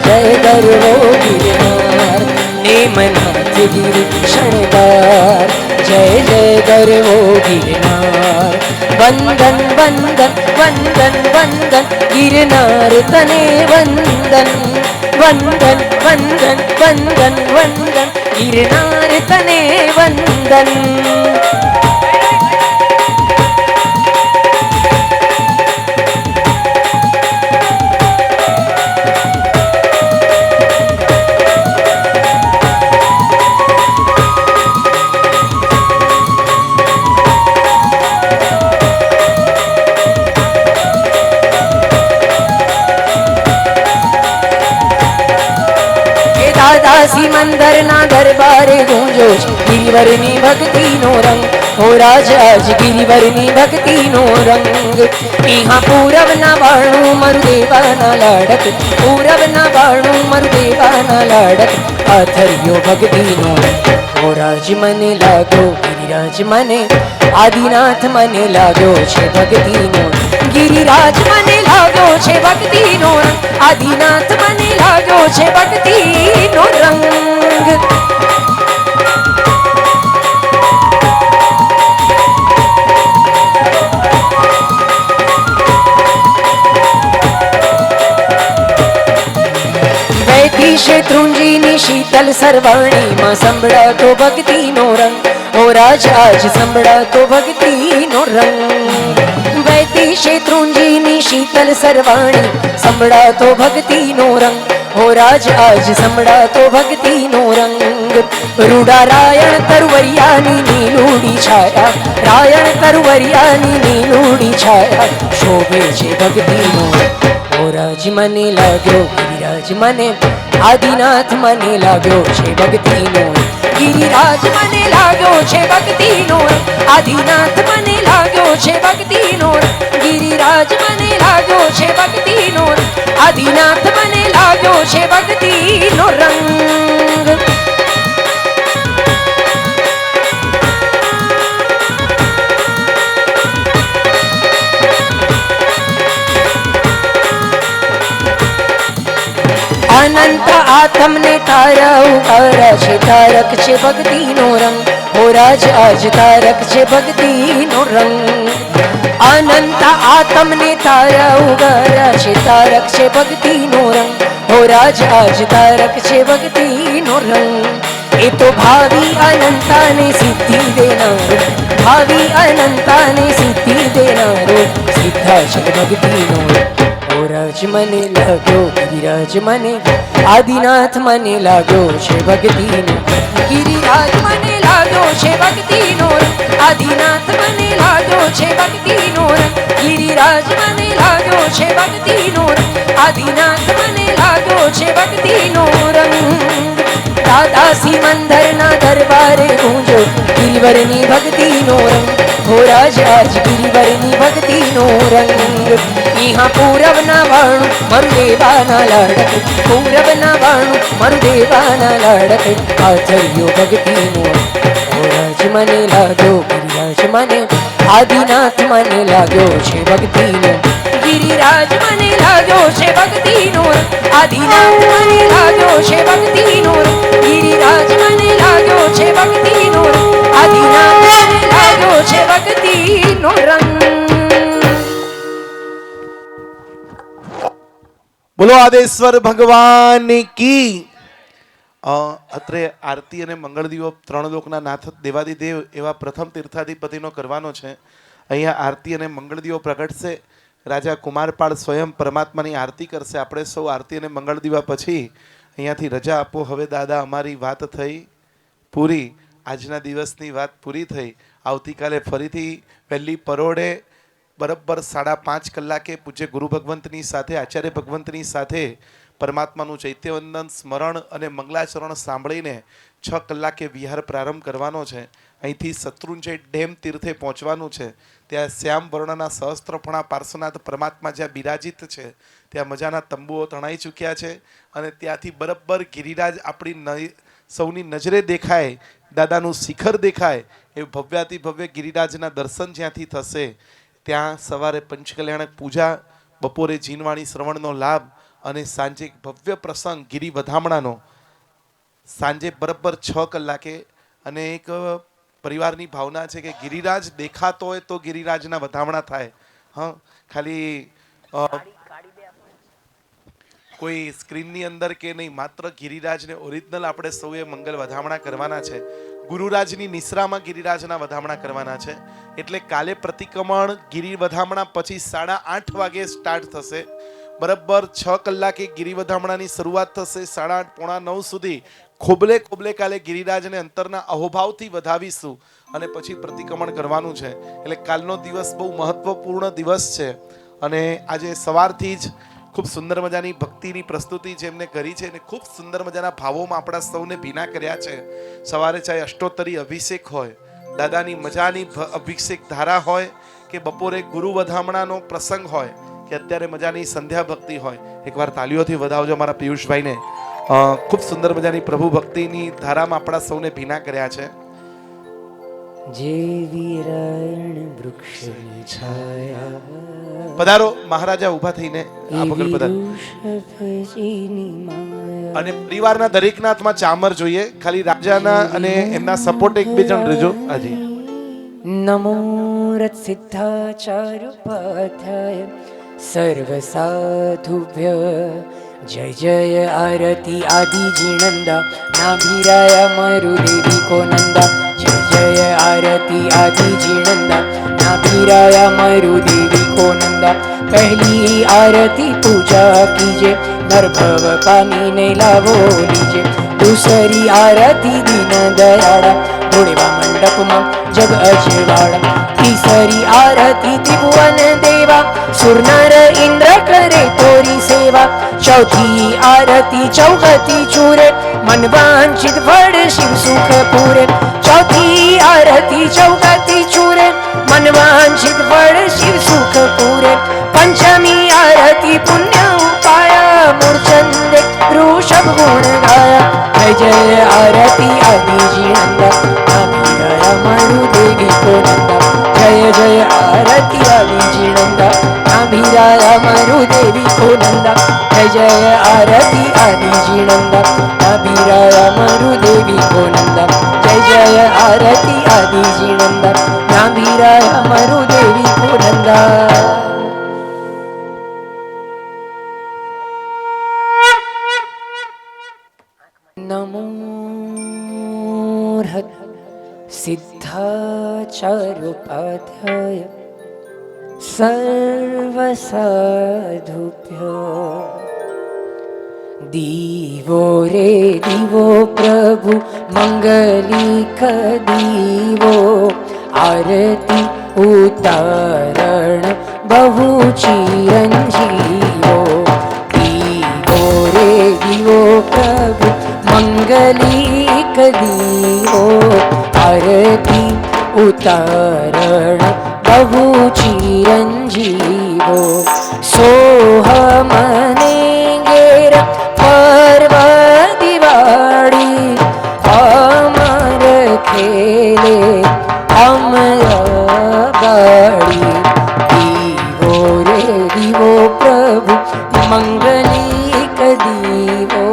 જય ગરવો ગિરનાર. નેમનાથ ગિરી શણગાર, જય જય ગરવો ગિરનાર. વંદન વંદન વંદન વંદન ગિરનાર તને વંદન વંદન વંદન વંદન વંદન ગિરનાર તને વંદન. દાસી મંદર ના દરબારે ગુંજો છે ગિરિવરની ભક્તિનો રંગ. હો રાજ ગિરિવરની ભક્તિનો રંગ. ઇહા પૂરબના બાણું મરુદેવાના લાડક, પૂરબના બાણું મરુદેવાના લાડક. આથર્યો ભક્તિનો હો રાજ મને લાગ્યો ગિરિરાજ મને, આદિનાથ મને લાગ્યો છે ભક્તિનો. ગિરિરાજ મને લાગ્યો છે ભક્તિનો રંગ, આદિનાથ મને લાગ્યો છે ભક્તિનો રંગ. વૈથી શેત્રુંજીની શીતલ સરવાણીમાં સંભળાતો ભક્તિનો રંગ. ઓ રાજ આજ સંભળાતો ભક્તિનો રંગ. વૈતી શેત્રુંજીની શીતલ સરવાણી સંભળાતો ભક્તિનો રંગ. હો રાજ આજ સંભળાતો ભક્તિનો રંગ. રૂડા રાયણ તરુવરિયાની નીલુડી છાયા, રાયણ તરુવરિયાની નીલુડી છાયા શોભે છે ભક્તિનો. હો રાજ મને લાગ્યો ગિરિરાજ મને, આદિનાથ મને લાગ્યો છે ભક્તિનો. ગિરિરાજ મને લાગ્યો છે ભક્તિનો, આદિનાથ મને લાગ્યો છે ભક્તિનો. ગિરિરાજ મને લાગ્યો છે ભક્તિનો, આદિનાથ મને લાગ્યો છે ભક્તિનો રંગ. અનંત આત્મને તારા ઉકારા છે, તારક છે ભક્તિનો રંગ. હો રાજ આજ તારક છે ભક્તિનો રંગ. અનંત આત્મને તારા ઉગારા છે, તારક છે ભક્તિનો રંગ. હો રાજ આજ તારક છે ભક્તિનો રંગ. એ તો ભાવિ અનંતાને સિદ્ધિ દેનારો, ભાવિ અનંતાને સિદ્ધિ દેનારો સિદ્ધાચલ ભક્તિનો. હો રાજ મને લાગ્યો ગિરિરાજ મને, આદિનાથ મને લાગ્યો છે ભક્તિનો. ગિરિરાજ મને લાગ્યો છે ભક્તિનો, આદિનાથ મને લાગ્યો છે ભક્તિનો. ગિરિરાજ મને લાગ્યો છે ભક્તિનો, આદિનાથ મને લાગ્યો છે ભક્તિનો રંગ. દાસી મંદરના દરબારે ગુંજો ગિરિવરની ભક્તિનો રંગ. હો રાજ આજ ગિરિવરની ભક્તિનો રંગ. ઇહા પૂરબના બાણું મરુદેવાના લાડક, પૂરબના બાણું મરુદેવાના લાડક. આથર્યો ભક્તિનો હો રાજ મને લાગ્યો ગિરિરાજ મને, આદિનાથ મને લાગ્યો છે ભક્તિનો. ગિરિરાજ મને લાગ્યો છે ભક્તિનો, આદિનાથ મને લાગ્યો છે ભક્તિનો. ગિરિરાજ મને લાગ્યો છે ભક્તિનો, આદિનાથ મને લાગ્યો છે ભક્તિનો રંગ. બોલો આદેશ્વર ભગવાન કી. અત્રે આરતી અને મંગળ દીવો ત્રણ લોકના નાથ દેવાદિદેવ એવા પ્રથમ તીર્થાધિપતિનો કરવાનો છે. અહીંયા આરતી અને મંગળ દીવો પ્રગટશે. રાજા કુમારપાળ સ્વયં પરમાત્માની આરતી કરશે. આપણે સૌ આરતી અને મંગળ દીવા પછી અહીંયાથી રજા આપો. હવે દાદા અમારી વાત થઈ પૂરી, આજના દિવસની વાત પૂરી થઈ. આવતીકાલે ફરીથી વહેલી પરોઢે બરાબર 5:30 કલાકે પૂજ્ય ગુરુ ભગવંતની સાથે, આચાર્ય ભગવંતની સાથે પરમાત્માનું ચૈત્યવંદન સ્મરણ અને મંગલાચરણ સાંભળીને 6 કલાકે વિહાર પ્રારંભ કરવાનો છે. અહીંથી શત્રુંજય ડેમ તીર્થે પહોંચવાનું છે. ત્યાં શ્યામ વર્ણના સહસ્ત્રફણા પાર્શ્વનાથ પરમાત્મા જ્યાં બિરાજિત છે ત્યાં મજાના તંબુઓ તણાઈ ચૂક્યા છે. અને ત્યાંથી બરાબર ગિરિરાજ આપણી સૌની નજરે દેખાય, દાદાનું શિખર દેખાય એ ભવ્યાતિ ભવ્ય ગિરિરાજના દર્શન જ્યાંથી થશે. ત્યાં સવારે પંચકલ્યાણક પૂજા, બપોરે જીનવાણી શ્રવણનો લાભ અને સાંજે ભવ્ય પ્રસંગ ગિરિ વધામણાનો સાંજે બરાબર 6 કલાકે. અને એક પરિવારની ભાવના છે કે ગિરિરાજ દેખાતો હોય તો ગિરિરાજના વધામણા થાય. હા, ખાલી કોઈ સ્ક્રીનની અંદર કે નહીં, માત્ર ગિરિરાજને ઓરિજિનલ આપણે સૌએ મંગલ વધામણા કરવાના છે. ગુરુરાજની નિશ્રામાં ગિરિરાજના વધામણા કરવાના છે. એટલે કાલે પ્રતિક્રમણ ગિરિ વધામણા પછી 8:30 વાગે સ્ટાર્ટ થશે. બરાબર 6 કલાકે ગિરિ વધામણાની શરૂઆત થશે. 8:30 પોણા 9 સુધી ખોબલે ખોબલે કાલે ગિરિરાજને અંતરના અહોભાવથી વધાવીશું અને પછી પ્રતિક્રમણ કરવાનું છે. એટલે કાલનો દિવસ બહુ મહત્વપૂર્ણ દિવસ છે. અને આજે સવારથી જ ખૂબ સુંદર મજાની ભક્તિની પ્રસ્તુતિ જેમને કરી છે અને ખૂબ સુંદર મજાના ભાવોમાં આપણા સૌને ભીના કર્યા છે. સવારે ચાહે અષ્ટોત્તરી અભિષેક હોય, દાદાની મજાની અભિષેક ધારા હોય, કે બપોરે ગુરુ વધામણાનો પ્રસંગ હોય, કે અત્યારે મજાની સંધ્યા ભક્તિ હોય. એકવાર તાલીઓથી વધાવજો મારા પિયુષભાઈને. ખૂબ સુંદર મજાની પ્રભુ ભક્તિની ધારામાં આપણા સૌને ભીના કર્યા છે. જેવી રણ વૃક્ષની છાયા પધારો મહારાજા ઊભા થઈને આગળ પધારો. અને પરિવારના દરેકના હાથમાં ચામર જોઈએ. ખાલી રાજાના અને એમના સપોર્ટ 1-2 જણ રહેજો. હાજી. નમો રથ સિદ્ધાચાર્યોપાધ્યાય સર્વ સાધુભ્ય જય જય આરતી આદિ જીણંદા નાભિરાયા મરુદેવી કો નંદા. જય જય આરતી આદિ જીણંદા નાભિરાયા મરુદેવી કો નંદા. પહેલી આરતી પૂજા कीजे नरभव पानी ने लावो लीजे. दूसरी आरती दीन दयाड़ा घोड़ेवा मंडप में जग अजवाड़ा. तीसरी आरती त्रिभुवन देवा सुर नर इंद्र करे तोरी सेवा. चौथी आरती चौहती चूरे मन वांछित फल शिव सुख पूरे. चौथी आरती चौहती चूरे मन वांछित फल शिव सुख पूरे. पंचमी आरती पुण्य उपाया मूर्छंदे ऋषभ गुण गाया. जय जय आरती आदि जीनंदा नाभिराया मरुदेवी को नंदा. जय जय आरती आदि जीनंदा नाभिराया मरुदेवी को नंदा. जय जय आरती आदि जीनंदा नाभिराया मरुदेवी को नंदा. जय जय आरती आदि जीनंदा नाभिराया मरुदेवी को नंदा. नमो सिद्धाचार्योपाध्याय सर्वसाधुभ्यो. दीवो रे दीवो प्रभु मंगलिक दीवो. आरती उतारण बहु चिरंजीवो. दीवो रे दीवो प्रभु मंगलिक दीवो. आरती उतारण बहु चिरंजीवो. सोहमने गेर पर्व दिवाड़ी अमर खेले अमराबाड़ी. दीवो रे दीवो प्रभु मंगलिक दीवो.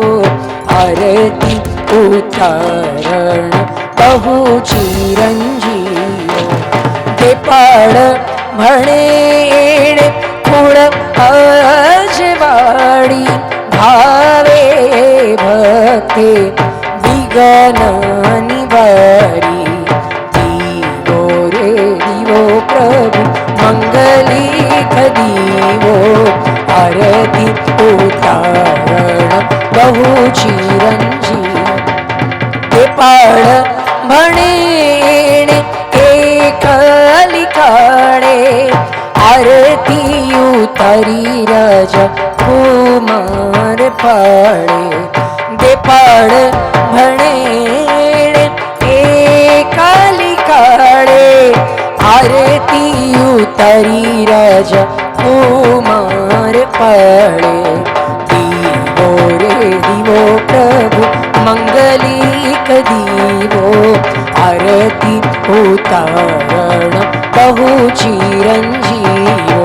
आरती उतारण बहु चिरंजीवो. देपाड़ भणे कुळ अजवाड़ी. भावे भक्ति विघ्न निवारी. दीवो रे दीवो प्रभु मंगलिक दीवो. आरती उतारण बहु चिरंजीव. देपाड़ भणे एक लिखाड़े. आरती उतारी राजा कुमार पाड़े. देपाड़ भणे एक लिखाड़े. आरती उतारी राजा कुमार पाड़े. दीवो रे दीवो प्रभु मंगलिक दीवो. आरती उतारण बहु चिरंजीवो.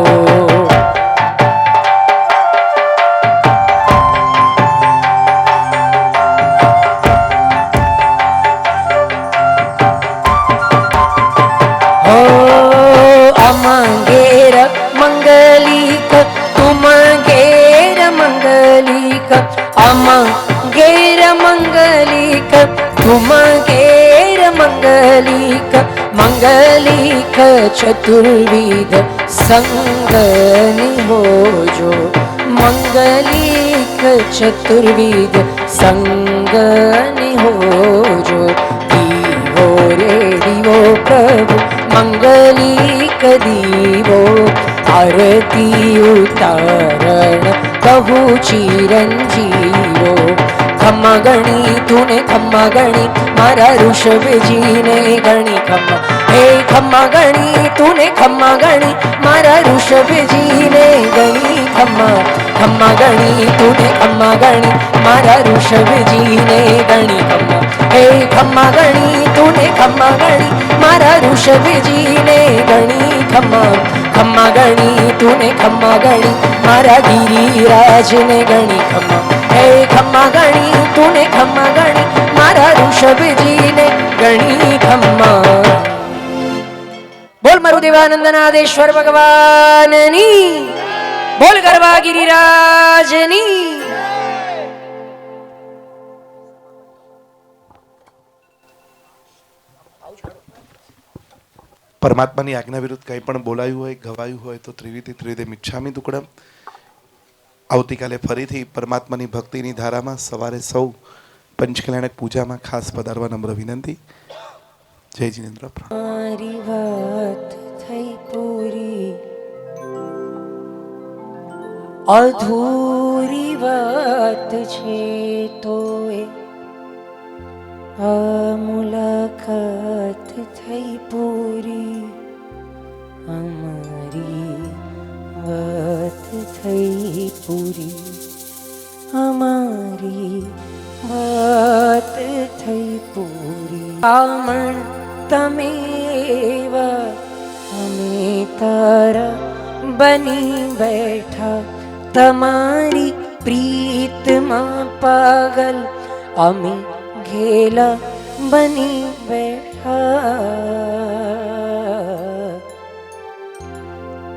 મંગલિક ચતુર્વિધ સંગની હોજો, મંગલિક ચતુર્વિધ સંગની હોજો. દીવો રે દીવો પ્રભુ મંગલિક દીવો, આરતી ઉતારણ કહું ચિરંજીવો. ખમ્મા ગણી તુને ખમ્મા ગણી મારા ઋષભજીને ગણી ખમ્મા, હે ખમ્મા ગણી તુને ખમ્મા ગણી મારા ઋષભજીને ગણી ખમ્મા. ખમ્મા ગણી તુને ખમ્મા ગણી મારા ઋષભજીને ગણી ખમ્મા, હે ખમ્મા ગણી તુને ખમ્મા ગણી મારા ઋષભજીને ગણી ખમ્મા. ખમ્મા ગણી તુને ખમ્મા ગણી મારા ગિરિરાજને ગણી ખમ્મા, હે ખમ્મા ગણી તુને ખમ્મા ગણી મારા ઋષભજીને ગણી ખમ્મા. બોલ મારું દેવાનંદનાદેશ્વર ભગવાનની, બોલ ગરવા ગિરિરાજની. પરમાત્માની આજ્ઞા વિરુદ્ધ કંઈ પણ બોલાયું હોય, ગવાયું હોય તો ત્રિવિધે મિચ્છામિ દુક્કડમ. આવતીકાલે ફરીથી પરમાત્માની ભક્તિની ધારામાં સવારે સૌ પંચકલ્યાણક પૂજામાં ખાસ પધારવા નમ્ર વિનંતી. જય જીનેન્દ્ર. મારી વાત થઈ પૂરી, અધૂરી વાત છે તોય આ મુલાકાત થઈ પૂરી. અમારી વાત થઈ પૂરી, અમારી વાત થઈ પૂરી. આમણ તમે એવા અમે તારા બની બેઠા, તમારી પ્રીતમાં પાગલ અમે ઘેલા બની બેઠા.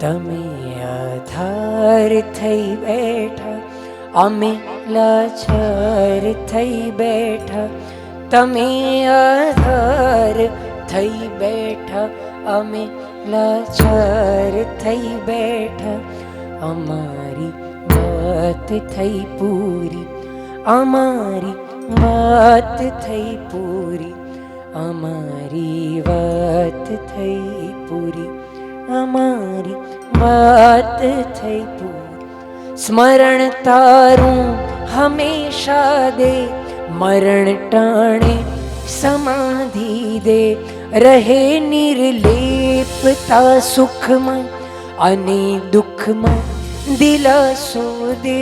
તમે આધાર થઈ બેઠા, અમે લાચાર થઈ બેઠા. તમે આધાર થઈ બેઠા, અમે લાચાર થઈ બેઠા. અમારી વાત થઈ પૂરી, અમારી વાત થઈ પૂરી, અમારી વાત થઈ પૂરી, અમારી વાત થઈ પૂરી. સ્મરણ તારું હંમેશા દે, મરણ ટાણે સમાધિ દે. રહે નિર્લેપતા સુખમાં અને દુઃખમાં દિલાસો દે.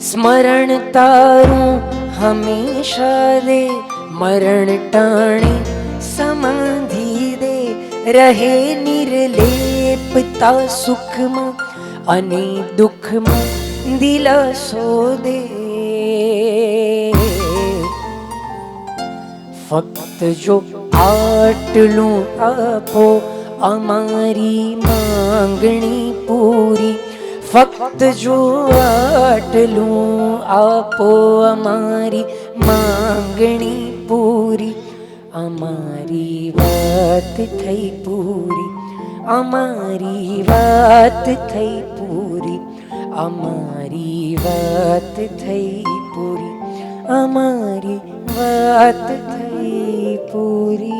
સ્મરણ તારું હંમેશા દે, મરણ ટાણે સમાધિ દે. રહે નિર્લેપતા સુખમાં અને દુઃખમાં દિલાસો દે. ફક્ત જો આટલું આપો અમારી માંગણી પૂરી. ફક્ત જો આટલું આપો અમારી માંગણી પૂરી. અમારી વાત થઈ પૂરી, અમારી વાત થઈ પૂરી, અમારી વાત થઈ પૂરી, અમારી વાત થઈ પૂરી.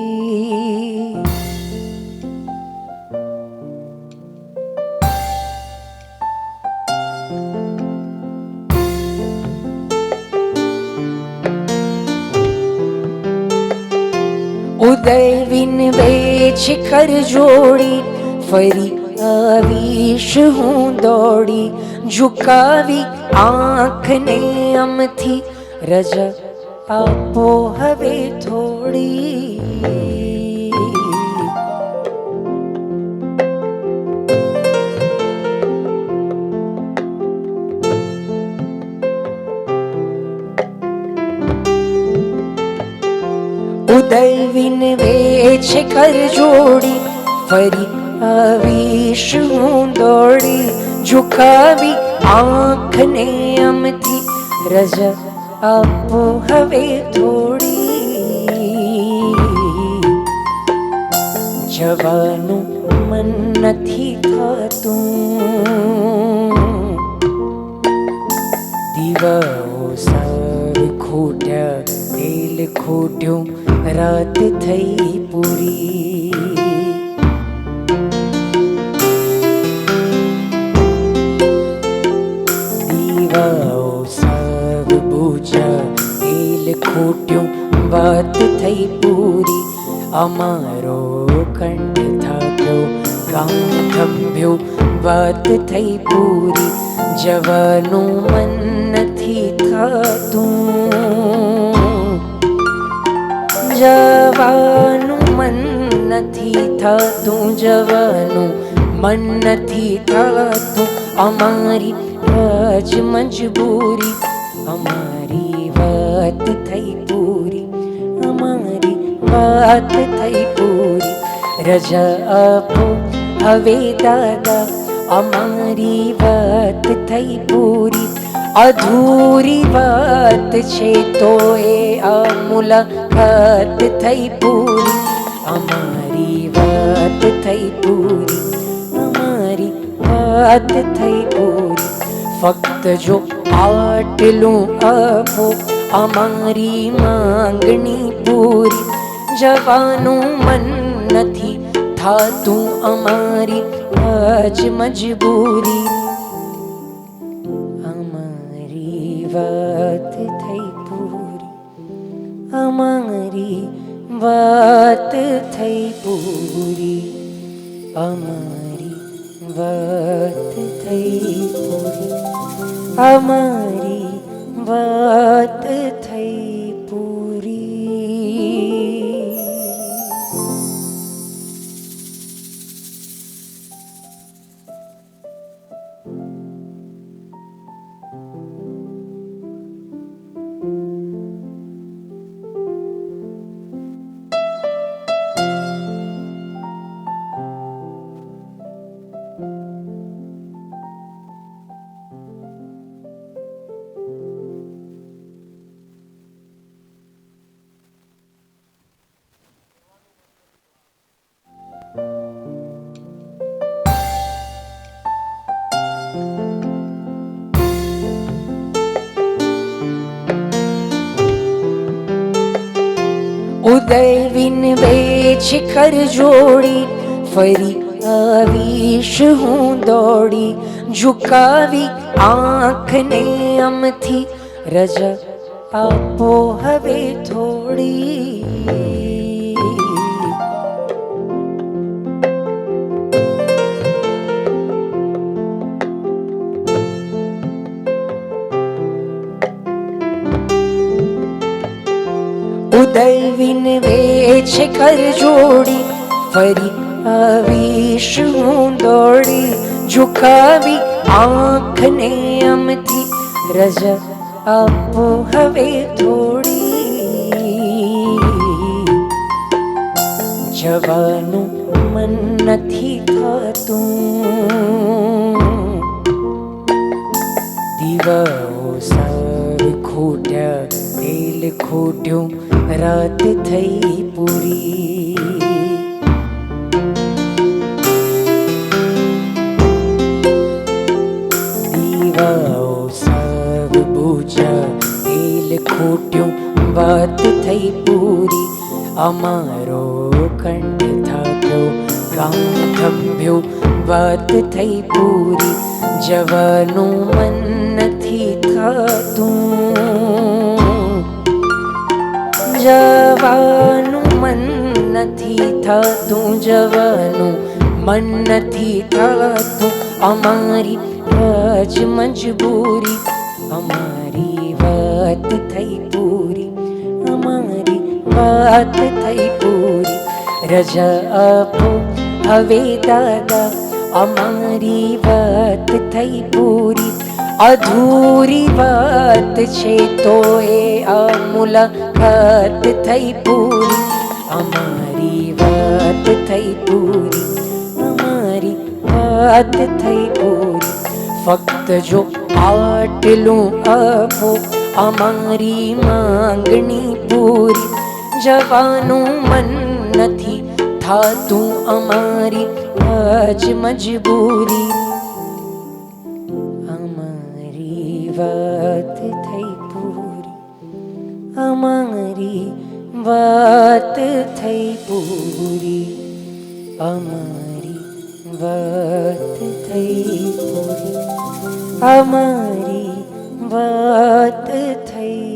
ઉદય વિનવે શિખર જોડી, ફરી આવીશ હું દોડી. ઝુકાવી આંખને અમથી, રજા આપો હવે થોડી. ઉદય વિનવે શિખર જોડી, ફરી આવીશ હું દોડી. ઝુકાવી આંખને અમથી, રજા આપો હવે થોડી, જવાનું મન નથી થતું, દીવાઓ સાર ખૂટ્યા, તેલ ખૂટ્યું, રાત થઈ પૂરી. દીવાઓ સાર બુઝ્યા, તેલ ખૂટ્યું, વાત થઈ પૂરી. અમારો કંઠ થાક્યો, કામ થંભ્યું, વાત થઈ પૂરી. જવાનું મન નથી થતું, જવાનું મન નથી થતું, જવાનું મન નથી થતું. અમારી જ મજબૂરી, અમારી વાત થઈ પૂરી, અમારી વાત થઈ પૂરી. રજા આપો હવે દાદા, અમારી વાત થઈ પૂરી. અધૂરી વાત છે તો એ આ મુલાકાત થઈ પૂરી. અમારી વાત થઈ પૂરી, અમારી વાત થઈ પૂરી. ફક્ત જો આટલું આપો, અમારી માંગણી પૂરી. જવાનું મન નથી થાતું, અમારી આજ મજબૂરી. અમારી વાત થઈ પૂરી, અમારી વાત થઈ પૂરી, અમારી વાત થઈ પૂરી, અમારી વાત થઈ પૂરી. ઉદય વિનવે શિખર જોડી, ફરી આવીશ હું દોડી. ઝુકાવી આંખને અમથી, રજા આપો હવે થોડી. ઉદય વિનવે શિખર જોડી, ફરી આવીશ હું દોડી. ઝુકાવી આંખને અમથી, રજા આપો હવે થોડી. જવાનું મન નથી થતું, દીવાઓ સાર ખૂટ્યા, તેલ ખૂટ્યું, રાત થઈ પૂરી. દીવાઓ સાર બુઝ્યા, તેલ ખૂટ્યું, વાત થઈ પૂરી. અમારો કંઠ થાક્યો, કામ થંભ્યું, વાત થઈ પૂરી. જવાનું મન નથી થતું, જવાનું મન નથી થતું, જવાનું મન નથી થતું. અમારી જ મજબૂરી, અમારી વાત થઈ પૂરી, અમારી વાત થઈ પૂરી. રજા આપો હવે દાદા, અમારી વાત થઈ પૂરી. અધૂરી વાત છે તો એ આ મુલાકાત થઈ પૂરી. અમારી વાત થઈ પૂરી, અમારી વાત થઈ પૂરી. ફક્ત જો આટલું આપો, અમારી માંગણી પૂરી જવાનું મન નથી થાતું અમારી આજ મજબૂરી અમારી વાત થઈ પૂરી અમારી વાત થઈ પૂરી અમારી વાત થઈ પૂરી અમારી વાત થઈ